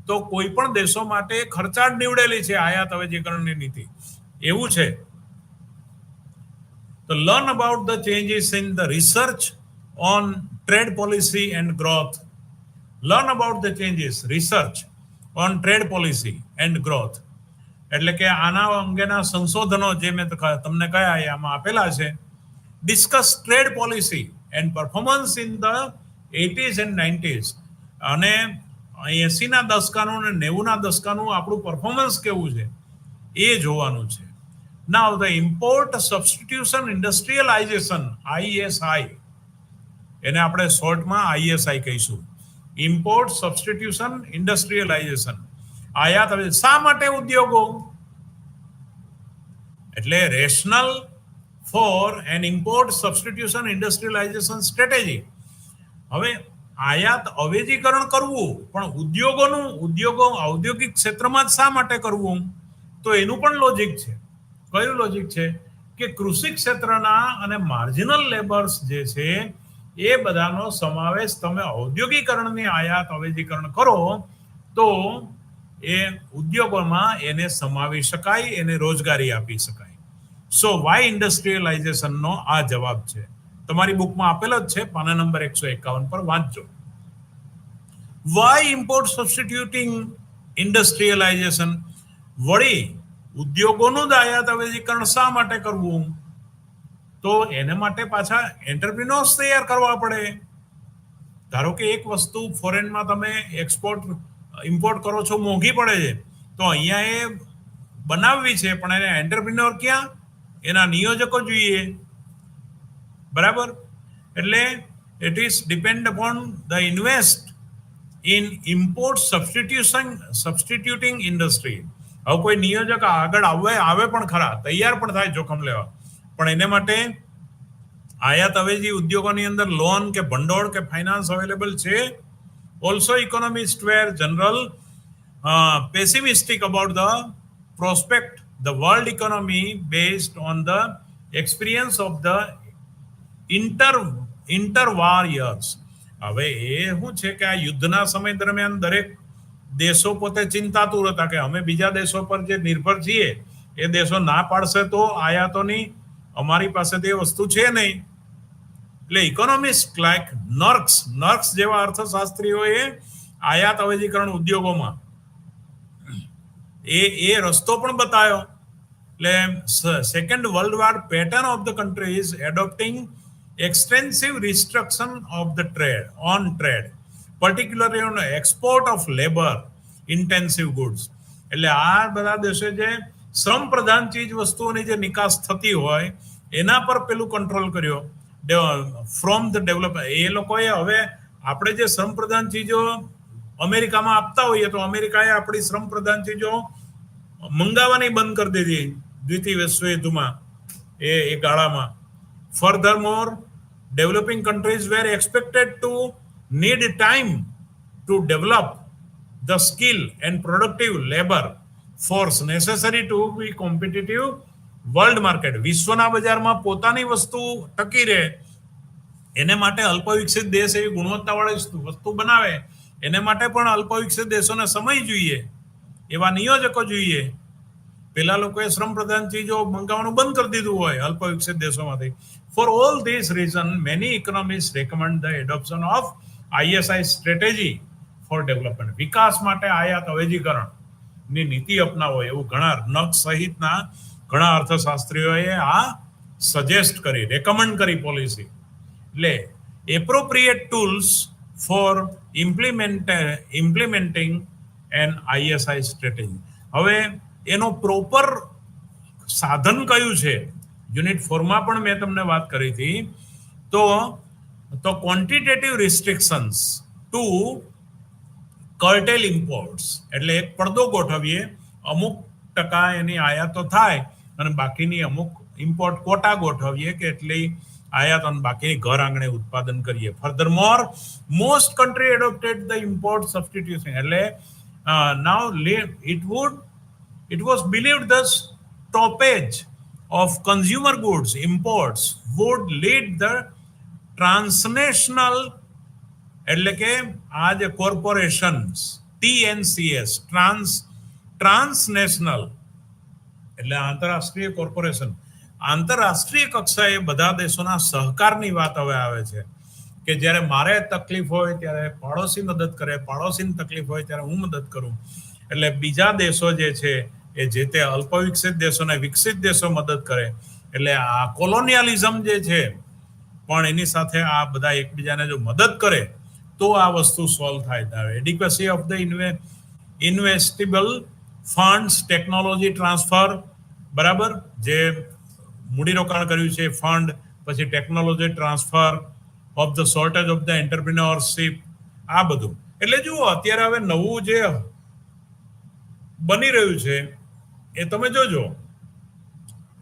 તો કોઈ પણ દેશો માટે ખર્ચાળ નીવડેલી છે આયાત અવેજીકરણની નીતિ, એવું છે. તો learn about the changes in the research on trade policy and growth. Learn about the changes research on trade policy and growth, એટલે કે આના અંગેના સંશોધનો જે મેં તમને કયા આમાં આપેલા છે. Discuss trade policy and performance in the 80s and 90s, અને 80ના દશકાનું અને 90ના દશકાનું આપણું પરફોર્મન્સ કેવું છે એ જોવાનું છે. Now the import substitution industrialisation, ISI, એને આપણે શોર્ટમાં ISI કહીશું. ઇમ્પોર્ટ સબસ્ટિટ્યુશન ઇન્ડસ્ટ્રીયલાઇઝેશન, આયાત હવે શા માટે ઉદ્યોગો? એટલે rational for an import substitution industrialisation strategy. હવે આયાત અવેજીકરણ કરવું પણ ઉદ્યોગો ઔદ્યોગિક ક્ષેત્રમાં જ શા માટે કરવું? તો એનું પણ લોજિક છે. કયું લોજિક છે? કે કૃષિ ક્ષેત્રના અને માર્જિનલ લેબર્સ જે છે એ બધાનો સમાવેશ તમે ઔદ્યોગિકરણની આયાત અવેજીકરણ કરો તો એ ઉદ્યોગોમાં એને સમાવી શકાય, એને રોજગારી આપી શકાય. સો વાય ઇન્ડસ્ટ્રીયલાઇઝેશનનો આ જવાબ છે. તમારી બુકમાં આપેલો જ છે, પાના નંબર 151 પર વાંચજો. વાય ઇમ્પોર્ટ સબસ્ટિટ્યુટિંગ ઇન્ડસ્ટ્રીયલાઇઝેશન, વળી ઉદ્યોગોનું જ આયાત અવેજીકરણ શા માટે કરવું? તો એને માટે પાછા એન્ટરપ્રિનોર્સ તૈયાર કરવા પડે. ધારો કે એક વસ્તુ ફોરેનમાં તમે ઇમ્પોર્ટ કરો છો, મોંઘી પડે છે, તો અહીંયા એ બનાવવી છે, પણ એને એન્ટરપ્રિનોર ક્યાં? એના નિયોજકો જોઈએ. બરાબર? એટલે it is depend upon the invest in import substituting industry. હવે કોઈ નિયોજક આગળ આવે પણ ખરા, તૈયાર પણ થાય જોખમ લેવા, પણ એને માટે આયાત અવેજી ઉદ્યોગોની અંદર લોન કે ભંડોળ કે ફાઇનાન્સ અવેલેબલ છે? Also economist were general pessimistic about the prospect the world economy based on the experience of the interwar years. હવે એ શું છે કે આ યુદ્ધના સમય દરમિયાન દરેક દેશો પોતે ચિંતાતુર હતા કે અમે બીજા દેશો પર જે નિર્ભર છીએ એ દેશો ના પાડશે તો આયાતોની અમારી પાસે તે વસ્તુ છે નહીં. એટલે ઇકોનોમિસ્ટ લાઈક નર્ક્સ જેવા અર્થશાસ્ત્રીઓએ આયાત અવેજીકરણ ઉદ્યોગોમાં એ રસ્તો પણ બતાવ્યો. એટલે second world war pattern of the country is એડોપ્ટિંગ extensive restriction of the trade, particularly on export of labor intensive goods. એટલે આ બધા દેશો જે શ્રમ પ્રધાન ચીજ વસ્તુઓની જે નિકાસ થતી હોય એના પર પેલું કંટ્રોલ કર્યો ફ્રોમ ધ ડેવલપ. એ લોકોએ હવે આપણે જે શ્રમ પ્રધાન ચીજો અમેરિકામાં આપતા હોઈએ તો અમેરિકાએ આપણી શ્રમ પ્રધાન ચીજો મંગાવવાની બંધ કરી દીધી દ્વિતીય વિશ્વ યુદ્ધમાં એ ગાળામાં. Furthermore, developing countries were expected to need time to develop the skill and productive labor force necessary to be competitive world market. વિશ્વના બજારમાં પોતાની વસ્તુ ટકી રહે એને માટે અલ્પ વિકસિત દેશ એવી ગુણવત્તાવાળી વસ્તુ બનાવે, એને માટે પણ અલ્પ વિકસિત દેશોને સમય જોઈએ, એવા નિયોજકો જોઈએ. પેલા લોકોએ શ્રમ પ્રધાન ચીજો મંગાવવાનું બંધ કરી દીધું હોય અલ્પ વિકસિત દેશોમાંથી. For all these reasons, many economists recommend the adoption of ISI strategy for development. વિકાસ માટે આયાત અવેજીકરણની નીતિ અપનાવો એવું ઘણા નર્ક્સ સહિતના ઘણા અર્થશાસ્ત્રીઓએ આ સજેસ્ટ કરી, રેકમેન્ડ કરી પોલિસી. એટલે appropriate tools for implementing an ISI strategy. હવે એનો પ્રોપર સાધન કયું છે? યુનિટ 4માં પણ મેં તમને વાત કરી હતી. તો quantitative restrictions to curtail imports, એટલે એક પડદો ગોઠવીએ, અમુક ટકા એની આયાતો થાય અને બાકીની અમુક ઇમ્પોર્ટ કોટા ગોઠવીએ કે એટલી આયાત અને બાકીની ઘર આંગણે ઉત્પાદન કરીએ. Furthermore most country adopted the import substitution. એટલે now it was believed the stoppage of consumer goods imports would lead the transnational, એટલે કે આ જે કોર્પોરેશન્સ TNCS ટ્રાન્સનેશનલ એટલે આંતરરાષ્ટ્રીય કોર્પોરેશન, આંતરરાષ્ટ્રીય કક્ષાએ બધા દેશોના સહકારની વાત હવે આવે છે કે જ્યારે મારે તકલીફ હોય ત્યારે પાડોશી મદદ કરે, પાડોશીની તકલીફ હોય ત્યારે હું મદદ કરું. એટલે બીજા દેશો જે છે એ જે તે અલ્પ વિકસિત દેશોને વિકસિત દેશો મદદ કરે. એટલે આ કોલોનિયલિઝમ જે છે પણ એની સાથે આ બધા એકબીજાને જો મદદ કરે તો આ વસ્તુ સોલ્વ થાય. Adequacy of the investable funds, technology transfer, બરાબર, જે મૂડીરોકાણ કર્યું છે ફંડ, પછી technology transfer, of the shortage of the entrepreneurship, આ બધું. એટલે જુઓ અત્યારે હવે નવું જે બની રહ્યું છે એ તમે જોજો.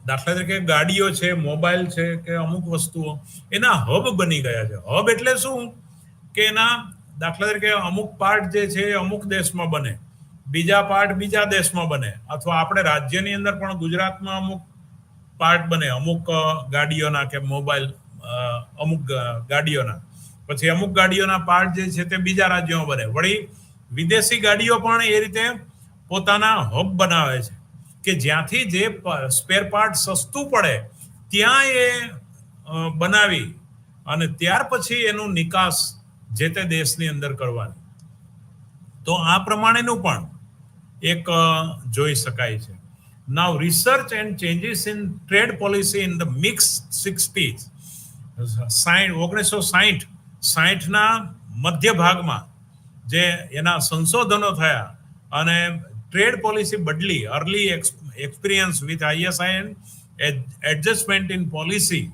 દાખલા તરીકે ગાડીઓ છે, મોબાઈલ છે કે અમુક વસ્તુઓ એના હબ બની ગયા છે. હબ એટલે શું કે એના દાખલા તરીકે અમુક પાર્ટ જે છે એ અમુક દેશમાં બને, બીજા પાર્ટ બીજા દેશમાં બને, અથવા આપણે રાજ્યની અંદર પણ ગુજરાતમાં અમુક પાર્ટ બને અમુક ગાડીઓના કે મોબાઈલ અમુક ગાડીઓના, પછી અમુક ગાડીઓના પાર્ટ જે છે તે બીજા રાજ્યોમાં બને. વળી વિદેશી ગાડીઓ પણ એ રીતે પોતાના હબ બનાવે છે કે જ્યાંથી જે સ્પેર પાર્ટ સસ્તું પડે ત્યાં એ બનાવી અને ત્યાર પછી એનું નિકાસ જે તે દેશની અંદર કરવાની. તો આ પ્રમાણેનું પણ એક જોઈ શકાય છે. Now research and changes in trade policy in the mix 1960 મધ્ય ભાગમાં જે એના સંશોધનો થયા અને ટ્રેડ પોલિસી બદલી. Early experience with ISIN adjustment in policy.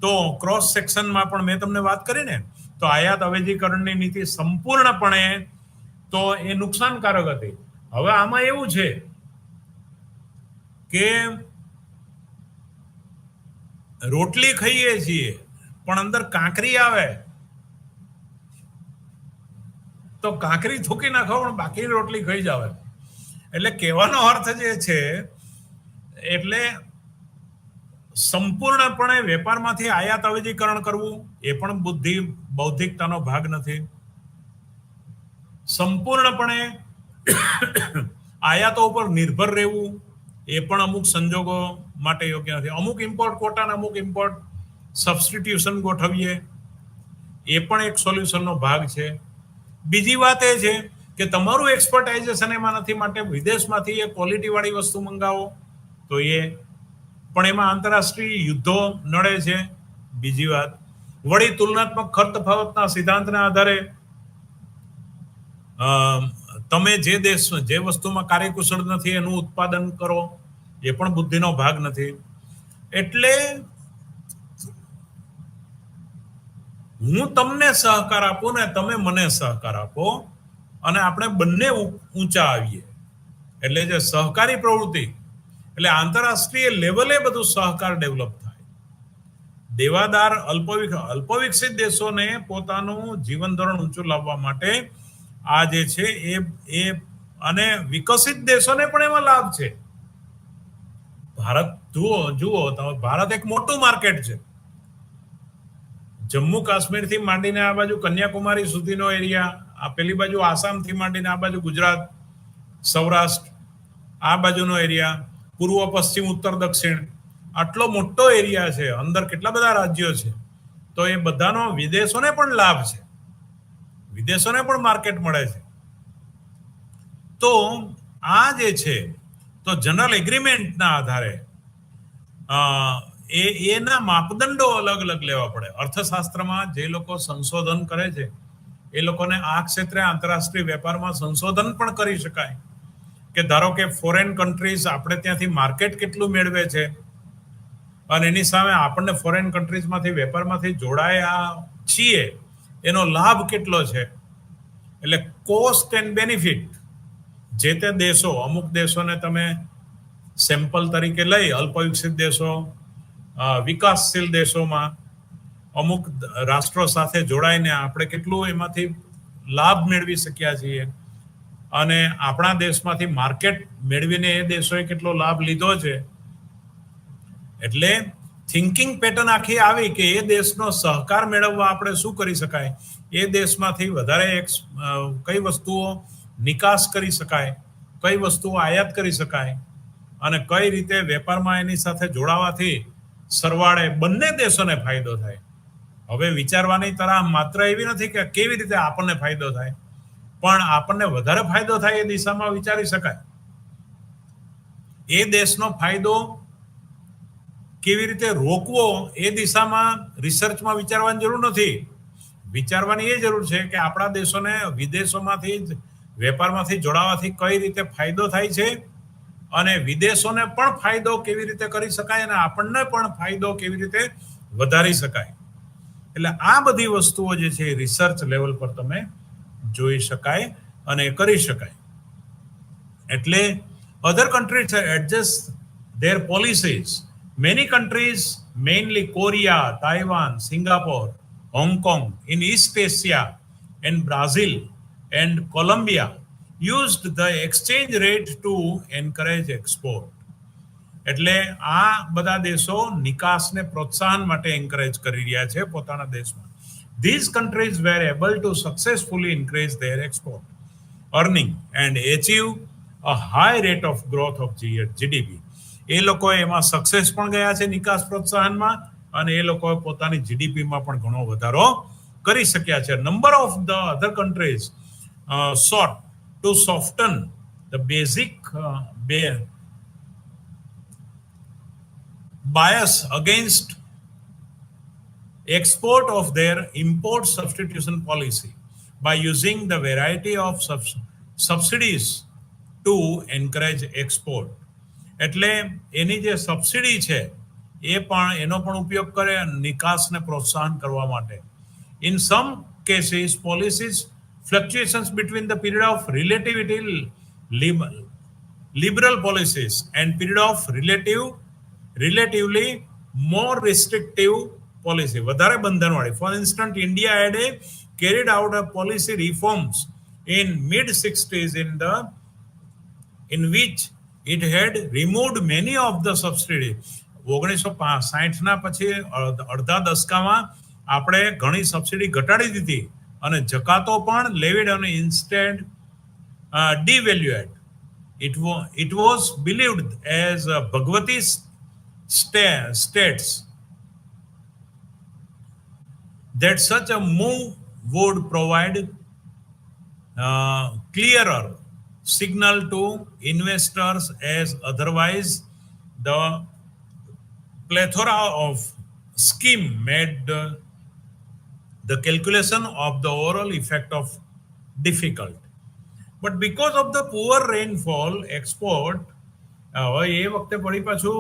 તો ક્રોસ સેક્શનમાં પણ મેં તમને વાત કરી ને, તો આયાત અવેજીકરણની નીતિ સંપૂર્ણપણે તો એ નુકસાનકારક હતી. હવે આમાં એવું છે કે રોટલી ખાઈએ છીએ પણ અંદર કાંકરી આવે તો કાંકરી થૂકી નાખો પણ બાકી રોટલી ખાઈ જાવે. એટલે કહેવાનો અર્થ જે છે એટલે સંપૂર્ણપણે વેપારમાંથી આયાત અવેજીકરણ કરવું એ પણ બૌદ્ધિકતાનો ભાગ નથી. સંપૂર્ણપણે આયાતો ઉપર નિર્ભર રહેવું એ પણ અમુક સંજોગો માટે યોગ્ય નથી. અમુક ઇમ્પોર્ટ કોટા અને અમુક ઇમ્પોર્ટ સબસ્ટિટ્યુશન ગોઠવીએ એ પણ એક સોલ્યુશનનો ભાગ છે. બીજી વાત એ છે કે તમારું એક્સપર્ટાઇઝેશન એમાં નથી, માટે વિદેશમાંથી એ ક્વોલિટી વાળી વસ્તુ મંગાવો તો એ પણ એમાં આંતરરાષ્ટ્રીય યુદ્ધો નડે છે. બીજી વાત, વળી તુલનાત્મક ખર્ચ તફાવતના સિદ્ધાંતના આધારે તમે જે દેશ જે વસ્તુમાં કાર્યકુશળ નથી એનું ઉત્પાદન કરો એ પણ બુદ્ધિનો ભાગ નથી. એટલે હું તમને સહકાર આપું ને તમે મને સહકાર આપો અને આપણે બંને ઊંચા આવીએ. એટલે જે સહકારી પ્રવૃત્તિ એટલે આંતરરાષ્ટ્રીય લેવલે બધું સહકાર ડેવલપ થાય. દેવાદાર અલ્પવિકસિત દેશોને પોતાનું જીવન ધોરણ ઊંચું લાવવા માટે આ જે છે એ અને વિકસિત દેશોને પણ એમાં લાભ છે. ભારત જુઓ તમે, ભારત એક મોટું માર્કેટ છે. જમ્મુ કાશ્મીર થી માંડીને આ બાજુ કન્યાકુમારી સુધીનો એરિયા, આ પેલી બાજુ આસામ થી માંડીને આ બાજુ ગુજરાત, સૌરાષ્ટ્ર, આ બાજુનો એરિયા, પૂર્વ પશ્ચિમ ઉત્તર દક્ષિણ, આટલો મોટો એરિયા છે. અંદર કેટલા બધા રાજ્યો છે. તો એ બધાનો વિદેશોને પણ લાભ છે, વિદેશોને પણ માર્કેટ મળે છે. તો આ જે છે તો જનરલ એગ્રીમેન્ટના આધારે એના માપદંડો અલગ અલગ લેવા પડે. અર્થશાસ્ત્રમાં જે લોકો સંશોધન કરે છે એ લોકોને આ ક્ષેત્રે આંતરરાષ્ટ્રીય વેપારમાં સંશોધન પણ કરી શકાય કે ધારો કે ફોરેન કન્ટ્રીઝ આપણે ત્યાંથી માર્કેટ કેટલું મેળવે છે અને એની સામે આપણને ફોરેન કન્ટ્રીઝમાંથી વેપારમાંથી જોડાયા છીએ એનો લાભ કેટલો છે. એટલે કોસ્ટ એન્ડ બેનિફિટ જે તે દેશો, અમુક દેશોને તમે સેમ્પલ તરીકે લઈ, અલ્પ વિકસિત દેશો વિકાસશીલ દેશોમાં અમુક રાષ્ટ્રો સાથે જોડાઈને આપણે કેટલું એમાંથી લાભ મેળવી શક્યા છીએ અને આપણા દેશમાંથી માર્કેટ મેળવીને એ દેશોએ કેટલો લાભ લીધો છે. એટલે થિંકિંગ પેટર્ન આખી આવી કે એ દેશનો સહકાર મેળવવા આપણે શું કરી શકાય, એ દેશમાંથી વધારે કઈ વસ્તુઓ નિકાસ કરી શકાય, કઈ વસ્તુઓ આયાત કરી શકાય અને કઈ રીતે વેપારમાં એની સાથે જોડાવાથી સરવાળે બંને દેશોને ફાયદો થાય. હવે વિચારવાની તરહ માત્ર એવી નથી કે કેવી રીતે આપણને ફાયદો થાય, પણ આપણને વધારે ફાયદો થાય એ દિશામાં વિચારી શકાય. એ દેશનો ફાયદો કેવી રીતે રોકવો એ દિશામાં રિસર્ચમાં વિચારવાની જરૂર નથી. વિચારવાની એ જરૂર છે કે આપણા દેશોને વિદેશોમાંથી વેપારમાંથી જોડાવાથી કઈ રીતે ફાયદો થાય છે અને વિદેશોને પણ ફાયદો કેવી રીતે કરી શકાય અને આપણને પણ ફાયદો કેવી રીતે વધારી શકાય. એટલે આ બધી વસ્તુઓ જે છે રિસર્ચ લેવલ પર તમે જોઈ શકાય અને કરી શકાય. એટલે other countries adjust their policies. Many countries, mainly Korea, Taiwan, Singapore, Hong Kong, in East Asia, and Brazil and Colombia, used the exchange rate to encourage export. એટલે આ બધા દેશો નિકાસને પ્રોત્સાહન માટે એન્કરેજ કરી રહ્યા છે પોતાના દેશમાં. These countries were able to successfully increase their export earning and achieve a high rate of growth of GDP. એ લોકો એમાં સક્સેસ પણ ગયા છે નિકાસ પ્રોત્સાહનમાં અને એ લોકો પોતાની જીડીપીમાં પણ ઘણો વધારો કરી શક્યા છે. Number of the other countries sought to soften the basic bias against export of their import substitution policy by using the variety of subsidies to encourage export. એટલે એની જે સબસિડી છે એનો પણ ઉપયોગ કરે નિકાસને પ્રોત્સાહન કરવા માટે. In some cases, policies fluctuations between the period of relatively liberal policies and period of relatively more restrictive policy, વધારે બંધનવાળી. For instance, India had carried out a policy reforms in mid 60s in which it had removed many of the subsidy. 1960 પછી અડધા દશકામાં આપણે ઘણી subsidy ઘટાડી દીધી અને જકાતો પણ લેવિડ અને instead devalued. It was believed as Bhagwati states that such a move would provide clearer signal to investors, as otherwise the plethora of scheme made the calculation of the overall effect of difficult. But because of the poor rainfall, export એ વખતે પડી પાછું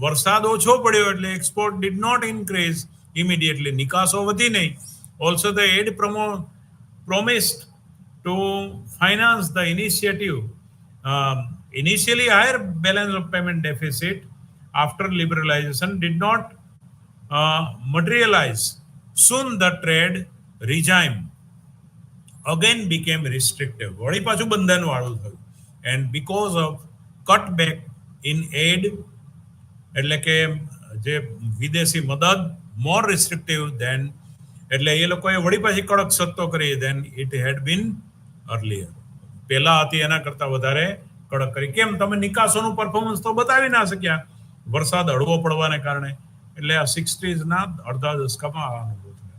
વરસાદ ઓછો પડ્યો એટલે export did not increase immediately. નિકાસો વધી નહીં. Also the aid promised to finance the initiative initially higher balance of payment deficit after liberalization did not materialize. Soon the trade regime again became restrictive. વળી પાછું બંધનવાળું થયું. And because of cutback in aid, એટલે કે જે વિદેશી મદદ more restrictive than, એટલે એ લોકોએ વળી પાછી કડક શરતો કરી than it had been earlier. પહેલા હતી એના કરતા વધારે કડક કરી. કેમ? તમે નિકાસોનું પરફોર્મન્સ તો બતાવી ના શક્યા વરસાદ હળવો પડવાને કારણે. એટલે આ 60s ના અડધા દશકામાં આ અનુભવ થયો.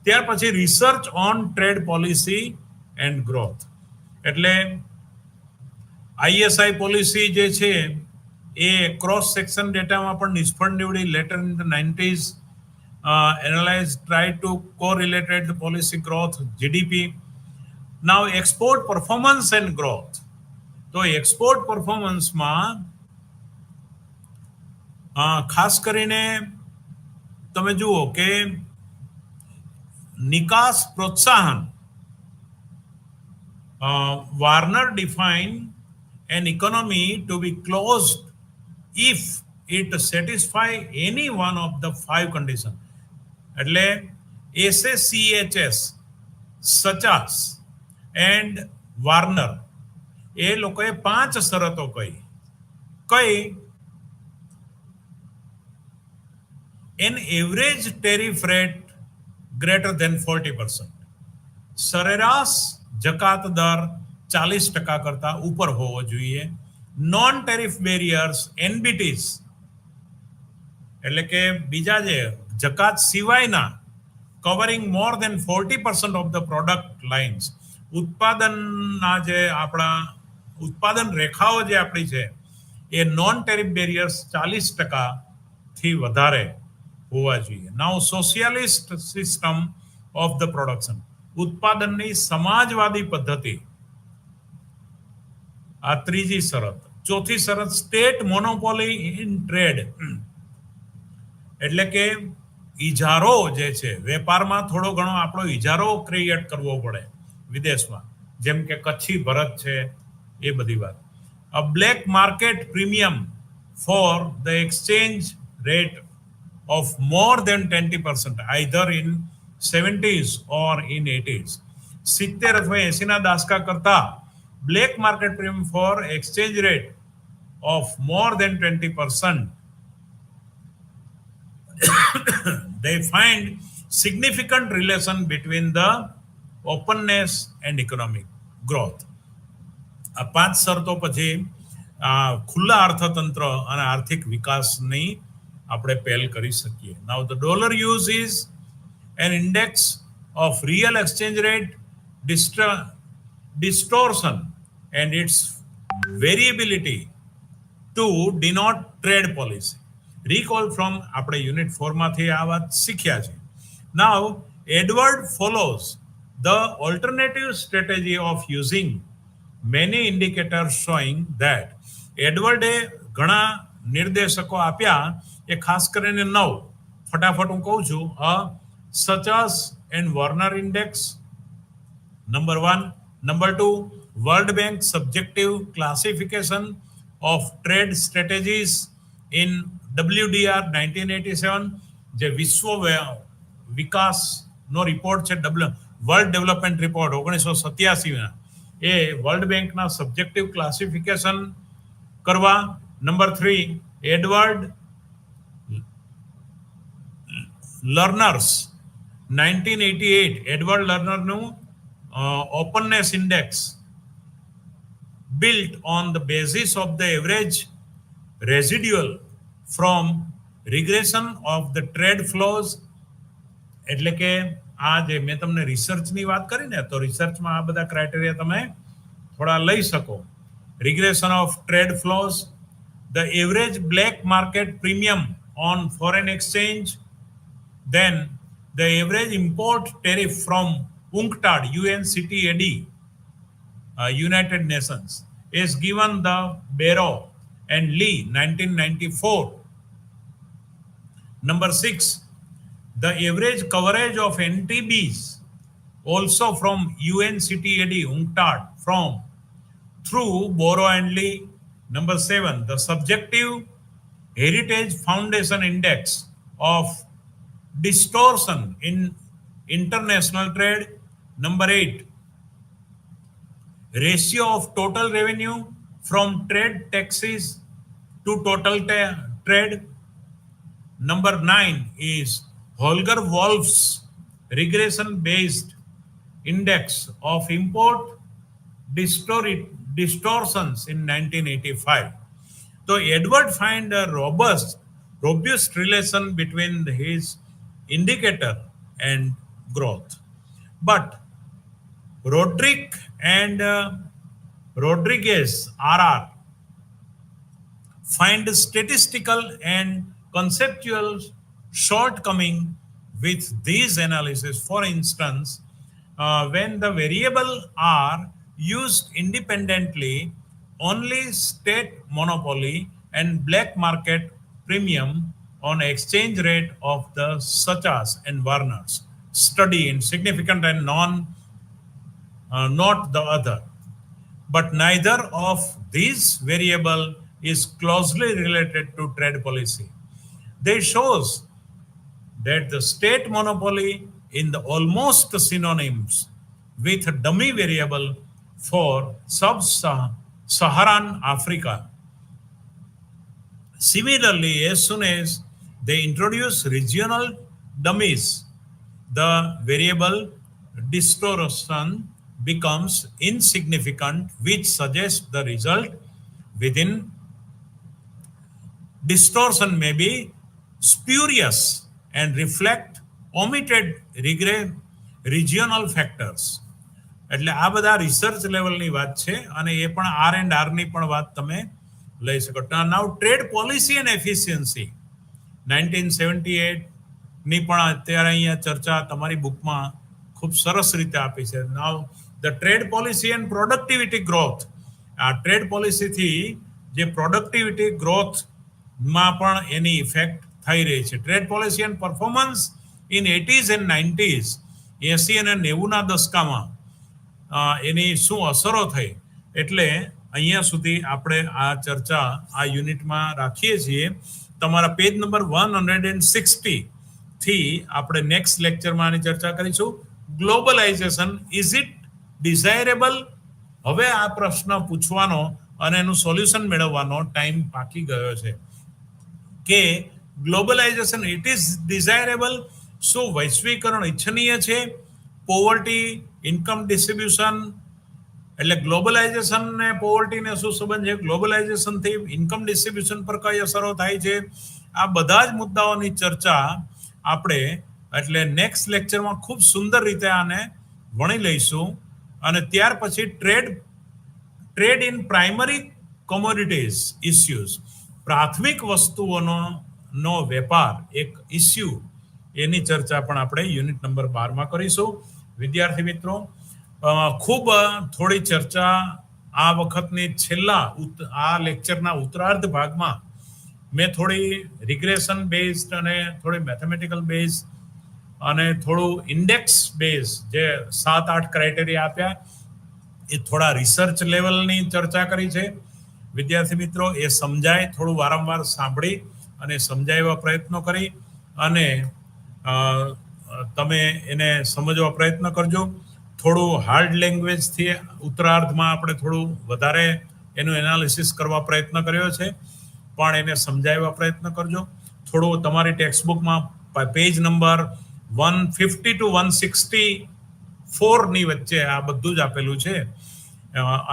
ત્યાર પછી research on trade policy and growth. એટલે ISI પોલિસી જે છે એ ક્રોસ સેક્શન ડેટામાં પણ નિષ્ફળ નીવડી. Later in the 90s analyze try to correlate the policy growth GDP. Now export performance and growth. તો export performance માં ખાસ કરીને તમે જુઓ કે નિકાસ પ્રોત્સાહન, Warner defined an economy to be closed if it satisfy any one of the 5 condition. એટલે SACHS, સચાસ એન્ડ વાર્નર એ લોકોએ 5 શરતો કહી. an average tariff rate greater than 40%, સરેરાશ જકાત દર 40% કરતા ઉપર હોવો જોઈએ. નોન ટેરિફ બેરિયર્સ NBTs એટલે કે બીજા જે જકાત સિવાયના covering more than 40% of the product lines, ઉત્પાદનના જે આપણા ઉત્પાદન રેખાઓ જે આપણી છે એ નોન ટેરિફ બેરિયર્સ 40% થી વધારે હોવા જોઈએ. Now socialist system of the production, ઉત્પાદનની સમાજવાદી પદ્ધતિ, આ ત્રીજી શરત. ચોથી શરત સ્ટેટ મોનોપોલી ઇન ટ્રેડ, એટલે કે ઇજારો જે છે વેપારમાં થોડો ઘણો આપણો ઇજારો ક્રિએટ કરવો પડે વિદેશમાં, જેમ કે કચ્છી ભરત છે એ બધી વાત. A black market premium for the exchange rate of more than 20%, either in 70s or in 80s. 70 અથવા 80 ના દાયકા કરતા black market premium for exchange rate of more than 20%, they find significant relation between the openness and economic growth. આ 5 શરતો પછી ખુલ્લા અર્થતંત્ર અને આર્થિક વિકાસની આપણે પહેલ કરી શકીએ. નાઉ the dollar use is an index of real exchange rate distortion and its variability to denote trade policy. Recall from આપણે યુનિટ 4 માંથી આ વાત શીખ્યા છે. Now Edward follows the alternative strategy of using many indicators showing that એડવર્ડે ઘણા નિર્દેશકો આપ્યા, એ ખાસ કરીને 9 ફટાફટ હું કહું છું. Sachs and Warner index number 1. Number 2, world bank subjective classification of trade strategies in WDR 1987, જે વિશ્વ વિકાસનો રિપોર્ટ છે, વર્લ્ડ ડેવલપમેન્ટ રિપોર્ટ 1987 એ વર્લ્ડ બેંકના સબ્જેક્ટિવ ક્લાસિફિકેશન કરવા. નંબર 3, એડવર્ડ લર્નર્સ 1988, એડવર્ડ લર્નરનું openness index built on the basis of the average residual from regression of the trade flows. એટલે કે આ જે મેં તમને રિસર્ચની વાત કરી ને, તો રિસર્ચમાં આ બધા ક્રાઇટેરિયા તમે થોડા લઈ શકો. regression of trade flows, the average black market premium on foreign exchange, then the average import tariff from UNCTAD, UNCTAD, United Nations, is given the Barrow and Lee 1994. Number 6, the average coverage of NTBs also from UNCTAD, UNCTAD, from through Barrow and Lee. Number 7, the subjective Heritage Foundation Index of distortion in international trade. Number 8, ratio of total revenue from trade taxes to total trade. Number 9 is Holger Wolff's regression based index of import distortions in 1985. So Edward find a robust relation between his indicator and growth. But Roderick and Rodriguez RR find statistical and conceptual shortcoming with these analysis. For instance, when the variable are used independently, only state monopoly and black market premium on exchange rate of the Sachas and Warners study insignificant and not the other. But neither of these variable is closely related to trade policy. This shows that the state monopoly in the almost synonyms with dummy variable for sub-Saharan Africa. Similarly, as soon as they introduce regional dummies, the variable distortion becomes insignificant, which suggests the result within distortion may be spurious and reflect omitted regional factors. એટલે આ બધા research લેવલની વાત છે અને એ પણ R&R ની પણ વાત તમે લઈ શકો. નાઉ ટ્રેડ પોલિસી એન્ડ એફિશિયન્સી 1978 ની પણ અત્યારે અહીંયા ચર્ચા તમારી બુકમાં ખૂબ સરસ રીતે આપી છે. Now the trade policy and productivity growth. આ ટ્રેડ પોલિસીથી જે પ્રોડક્ટિવિટી ગ્રોથમાં પણ એની ઇફેક્ટ થઈ રહી છે. Trade policy and performance in 80s and 90s, 80 અને 90ના દશકામાં એની શું અસરો થઈ, એટલે અહીંયા સુધી આપણે આ ચર્ચા આ યુનિટમાં રાખીએ છીએ. તમારા પેજ નંબર 160 થી આપણે નેક્સ્ટ લેક્ચરમાં આની ચર્ચા કરીશું. Globalisation, is it desirable? હવે આ પ્રશ્ન પૂછવાનો અને એનું સોલ્યુશન મેળવવાનો ટાઈમ પાકી ગયો છે કે ગ્લોબલાઇઝેશન ઇટ ઇઝ ડિઝાયરેબલ. શું વૈશ્વિકરણ ઇચ્છનીય છે? પોવર્ટી, ઇન્કમ ડિસ્ટ્રીબ્યુશન, એટલે ગ્લોબલાઇઝેશન ને પોવર્ટી ને શું સંબંધ છે? ગ્લોબલાઇઝેશન થી ઇન્કમ ડિસ્ટ્રીબ્યુશન પર કઈ અસરો થાય છે? આ બધા જ મુદ્દાઓની ચર્ચા આપણે એટલે નેક્સ્ટ લેક્ચરમાં ખૂબ સુંદર રીતે આને વણી લઈશું. અને ત્યાર પછી trade in primary commodities issues, પ્રાથમિક વસ્તુઓનો વેપાર એક ઇસ્યુ, એની ચર્ચા પણ આપણે યુનિટ નંબર 12માં કરીશું. વિદ્યાર્થી મિત્રો, ખૂબ થોડી ચર્ચા આ વખતની છેલ્લા આ લેક્ચરના ઉત્તરાર્ધ ભાગમાં મેં થોડી રિગ્રેશન બેઝડ અને થોડી મેથેમેટિકલ બેઝ અને થોડું ઇન્ડેક્સ બેઝ જે 7-8 ક્રાઇટેરિયા આપ્યા એ થોડા રિસર્ચ લેવલની ચર્ચા કરી છે. વિદ્યાર્થી મિત્રો, એ સમજાય થોડું વારંવાર સાંભળી અને સમજાવવા પ્રયત્નો કરી અને તમે એને સમજવા પ્રયત્ન કરજો. થોડું હાર્ડ લેંગ્વેજથી ઉત્તરાર્ધમાં આપણે થોડું વધારે એનું એનાલિસિસ કરવા પ્રયત્ન કર્યો છે, પણ એને સમજાવવા પ્રયત્ન કરજો. થોડું તમારી ટેક્સ્ટબુકમાં પેજ નંબર 150 to 164 ની વચ્ચે આ બધું જ આપેલું છે.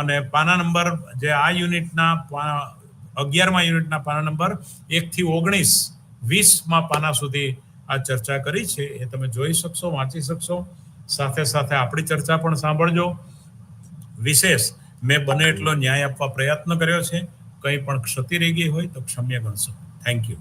અને પાના નંબર જે આ યુનિટના 11મા યુનિટના પાના નંબર 1 થી 19, 20માં પાના સુધી આ ચર્ચા કરી છે એ તમે જોઈ શકશો, વાંચી શકશો. સાથે સાથે આપણી ચર્ચા પણ સાંભળજો. વિશેષ મેં બને એટલો ન્યાય આપવા પ્રયત્ન કર્યો છે. કંઈ પણ ક્ષતિ રહી ગઈ હોય તો ક્ષમ્ય ગણશો. Thank you.